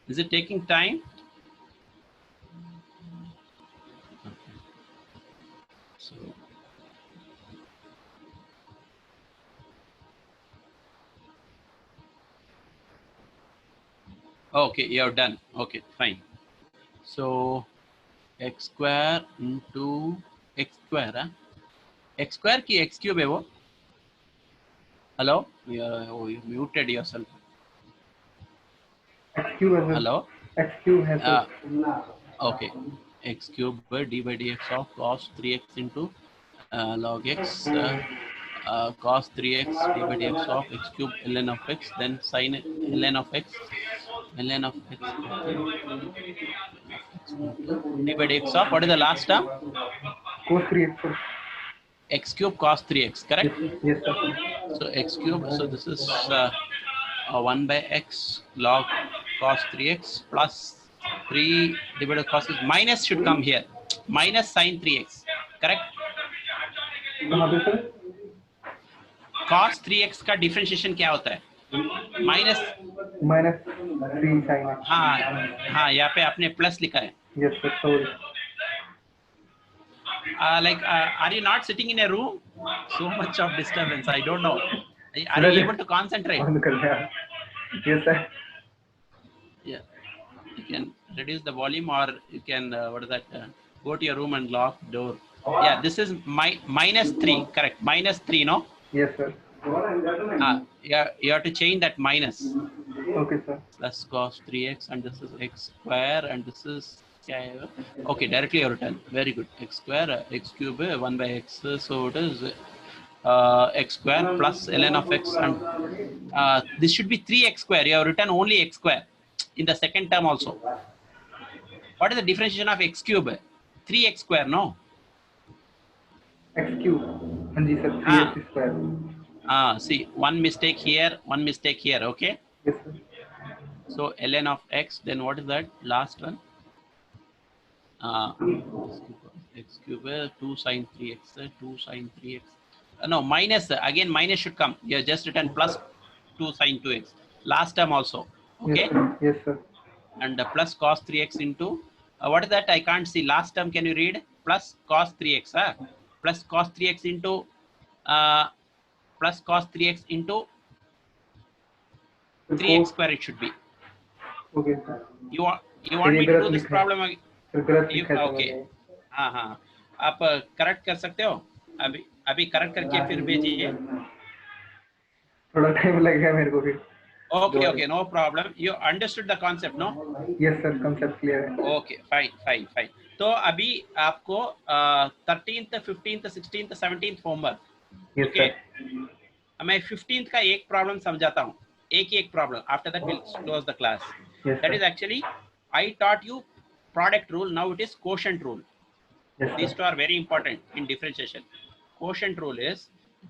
Is it taking time? So okay, you have done. Okay, fine. So x square into x square, huh? X square की x cube है वो. Hello? Oh, you muted yourself. X cube has Hello? X cube has Okay. X cube by dx of cos 3x into log x cos 3x d by dx of x cube ln of x, then sin ln of x into d by dx of what is the last term? cos 3x, sir. X cube cos 3x, correct? Yes, sir. So x cube, so this is 1 by x log cos 3x plus 3 divided cos is minus should come here. Minus sin 3x, correct? कहाँ पे sir? Cos 3x का differentiation क्या होता है? Minus. -3 sin x. हाँ यहाँ पे आपने प्लस लिखा है. Yes, sir. Sorry. Are you not sitting in a room? So much of disturbance. I don't know. Are you able to concentrate? बंद कर दिया. Yes, sir. Yeah. You can reduce the volume, or you can what is that? Go to your room and lock door. Yeah, this is -3. Correct. -3. No. Yes, sir. Yeah. You have to change that minus. Okay, sir. Plus cos 3x, and this is x square, and this is okay. Directly you return. Very good. X square, x cube, 1 by x. So it is x square plus ln of x, and this should be 3x square. You have written only x square in the second term also. What is the differentiation of x cube? 3x square, no? X cube. हाँ जी, sir. 3x square. See, one mistake here, one mistake here. Okay. Yes, sir. So ln of x. Then what is that last one? X cube 2 sin 3x. 2 sin 3x. No, minus. Again, minus should come. You have just written plus 2 sin 2x. Last term also. Okay. Yes, sir. Yes, sir. And plus cos 3x into what is that? I can't see. Last term, can you read? Plus cos 3x. Plus cos 3x into plus cos 3x into 3x four square it should be. Okay sir You ये want me to गलत do this लिखा है problem again? Sir गलत लिखा है तो Okay. मैंने हाँ हाँ, आप करेक्ट कर सकते हो, अभी अभी करेक्ट करके फिर भेजिए. थोड़ा टाइम लगेगा मेरे को फिर Okay, okay, no problem. You understood the concept, no? Yes sir concept clear है Okay, fine, fine, fine. तो अभी आपको 13th, 15th, 16th, 17th homework. Yes Okay. Sir मैं 15th का एक प्रॉब्लम समझाता हूँ, एक ही एक problem. After that will close the class. Yes That is sir actually I taught you product rule. Now it is quotient rule. Yes These sir two are very important in differentiation. Quotient rule is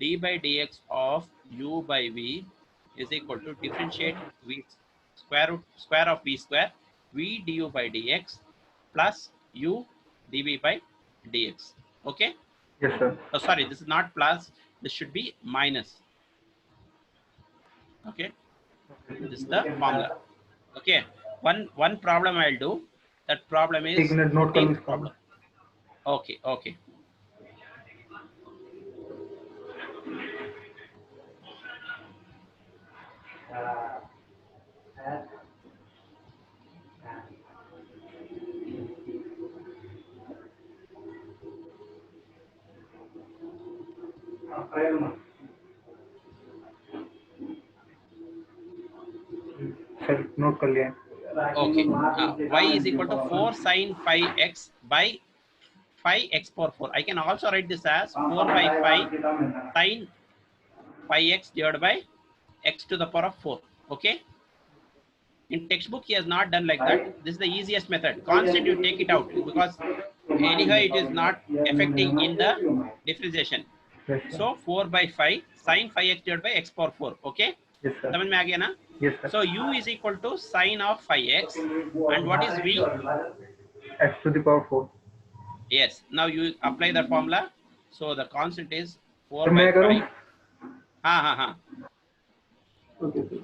d by dx of u by v is equal to differentiate v square of v square v du by dx plus u dv by dx. Okay. Yes sir Oh, sorry, this is not plus. This should be minus. Okay. This is the formula. Okay. One problem I'll do. That problem एक is minute note कर लूँ 14th इसको problem. Okay. Okay. Sir note कर लिया है Okay. Y is equal to 4 sin 5x by 5x power 4. I can also write this as 4 by 5 sin 5x divided by x to the power of 4. Okay. In textbook, he has not done like that. This is the easiest method. Constant, you take it out because anyhow it is not affecting in the differentiation. Yes sir So 4 by 5 sin 5x divided by x power 4. Okay. Yes sir समझ में आ गया ना? Yes sir So u is equal to sine of 5x, and what is v? x to the power 4 Yes. Now you apply the formula. So the constant is 4 तो by मैं करूँ 5. हाँ. Okay sir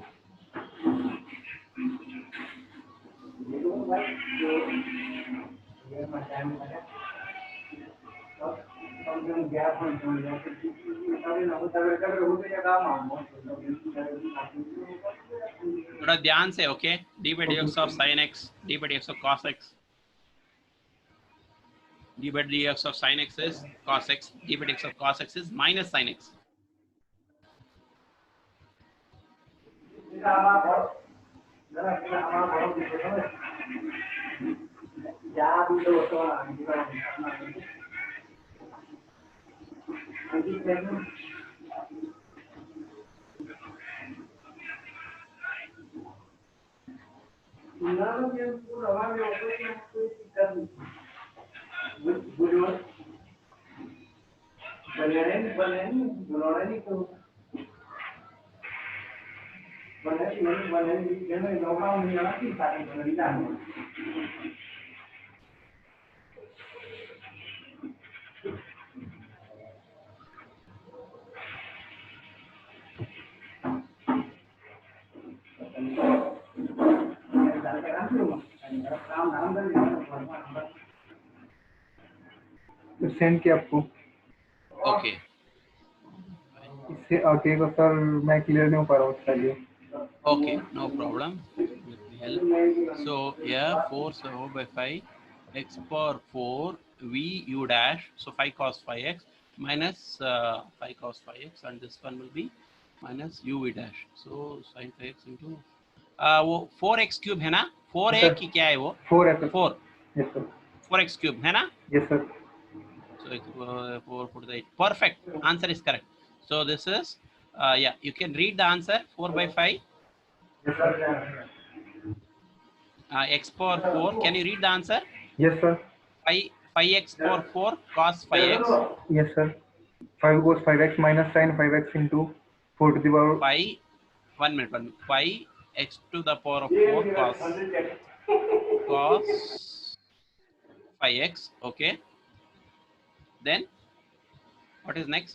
थोड़ा ध्यान से. Okay. d by dx of sin x, d by dx of cos x. d by dx of sin x is cos x. d by dx of cos x is minus sin x. Send किया आपको Okay. इससे आगे का sir मैं clear नहीं हो पा रहा हूँ इसके लिए Okay. No problem. Let me help. So yeah, 4 so by 5 x power 4 v u dash. So 5 cos 5x minus 5 cos 5x, and this one will be minus u v dash. So sin 5x into वो 4x cube है ना? 4a sir. की क्या है वो? 4 है sir 4 yes sir 4x cube है ना? Yes sir So it's 4 put the 8. Perfect. Answer is correct. So this is yeah. You can read the answer. 4 by 5 yes sir x power 4. Can you read the answer? Yes sir 5x power 4 cos 5x. Yes sir 5 cos 5x minus sin 5x into 4 to the power 5 1 minute 5 x to the power of 4 cos 5x. Okay. Then what is next?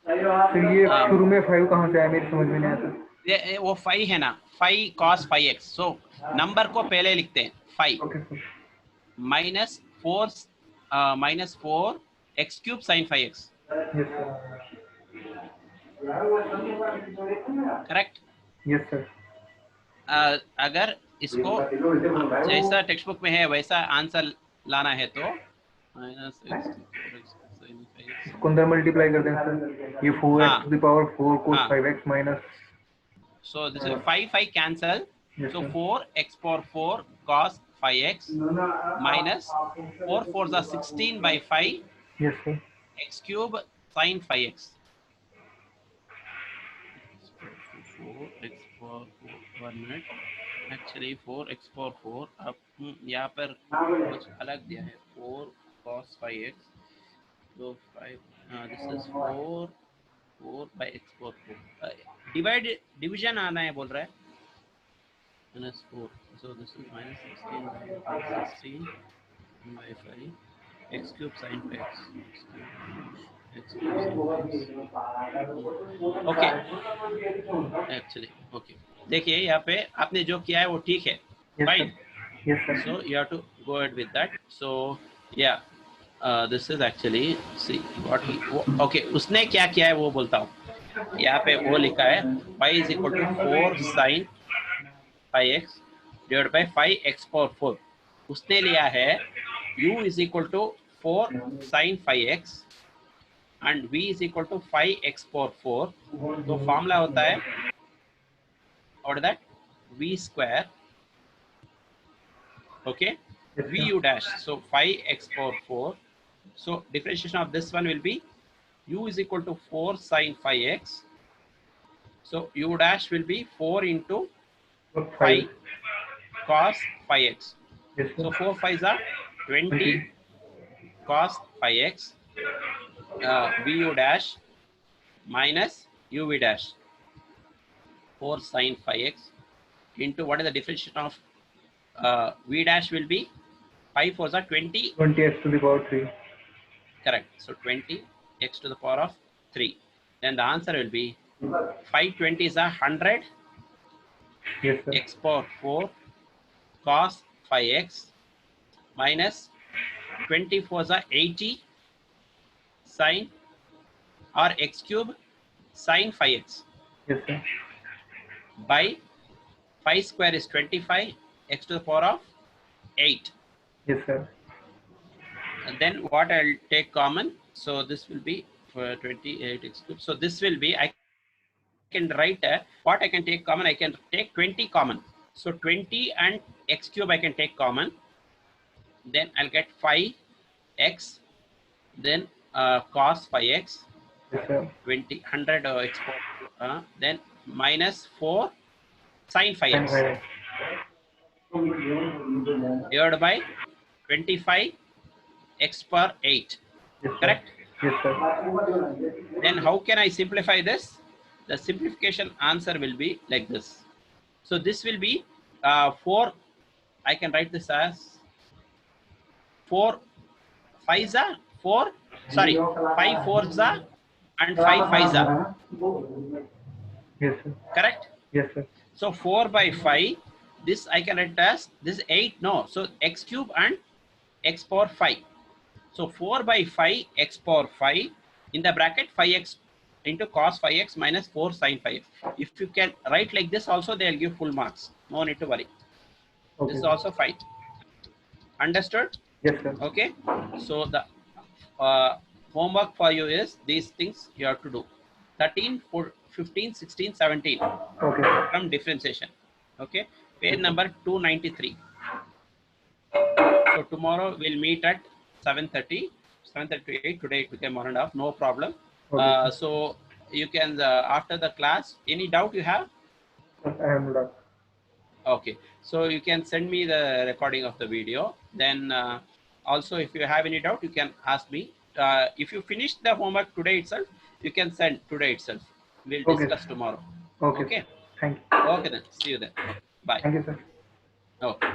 फिर ये शुरू में 5 कहाँ से आया मेरी समझ में नहीं आता ये वो 5 है ना? 5 cos 5x. So नंबर को पहले लिखते हैं 5 okay sir minus 4 x cube sin 5x. Yes sir correct? Yes, sir. अगर इसको जैसा टेक्स्ट बुक में है वैसा आंसर लाना है तो माइनस इसको अंदर मल्टीप्लाई कर दें सर, ये 4x to the power 4 cos 5x minus. So this is 5 cancel. Yes, So sir. 4x power 4 cos 5x minus 4 4s are 16 by 5 Yes, sir. x cube sin 5x. 4x power 4 1 minute. Actually 4x power 4 अब यहाँ पर कुछ अलग दिया है 4 cos 5x. So 5 this is 4 by x power 4. Division आना है बोल रहा है. Minus 4. So this is minus 16 by 16 by 5 x cube sin 5x. X cube sin 5x. Okay. Actually, okay. देखिए यहाँ पे आपने जो किया है वो ठीक है. Yes, Fine. sir. Yes, sir. So you have to go ahead with that. So yeah, this is actually see what he, okay. उसने क्या किया है वो बोलता हूँ. यहाँ पे वो लिखा है y is equal to 4 sin 5x divided by 5x power 4. उसने लिया है u is equal to 4 sin 5x and v is equal to 5x power 4. तो फॉर्मूला होता है और that v square, okay, Yes, v sir. u dash, so 5x power 4. So differentiation of this one will be u is equal to 4 sin 5x. So u dash will be 4 into 5 cos 5x. Yes, sir. So 4 5s are 20 cos 5x vu dash minus uv dash 4 sin 5x into what is the differentiation of v dash will be 5 4s are 20. 20x to the power 3. Correct. So 20 x to the power of 3. Then the answer will be 5 20s are 100 Yes, sir. x power 4 cos 5x minus 24s are 80 sin or x cube sin 5x Yes, sir. by 5 square is 25 x to the power of 8. Yes, sir. And then what I'll take common, so this will be for 28 x cube. So this will be, I can write what I can take common. I can take 20 common. So 20 and x cube I can take common. Then I'll get 5x, then cos 5x, Yes, sir. 20 100 x power, then minus 4 sin 5x divided by 25 x per 8. Yes, sir. Correct? Yes, sir. Then how can I simplify this? The simplification answer will be like this. So this will be 4. I can write this as 4 5s are 4. Sorry, 5 4s are and 5 5s are. Yes, sir. Correct? Yes, sir. So 4 by 5. This I can write as this 8. No. So x cube and x power 5. So 4 by 5 x power 5 in the bracket 5x into cos 5x minus 4 sin 5x. If you can write like this also, they will give full marks. No need to worry. Okay. This is also fine. Understood? Yes, sir. Okay. So the homework for you is these things you have to do. 13, 15, 16, 17 Okay. from differentiation. Okay. Page number 293. So tomorrow we'll meet at 7:30. 7:30 to 8. Today it became 1.5. No problem. Okay. So you can after the class, any doubt you have? I am done. Okay. So you can send me the recording of the video. Then also if you have any doubt, you can ask me. If you finish the homework today itself, you can send today itself. We'll Okay. discuss tomorrow. Okay. Okay. Thank you. Okay then. See you then. Bye. Thank you, sir. Okay.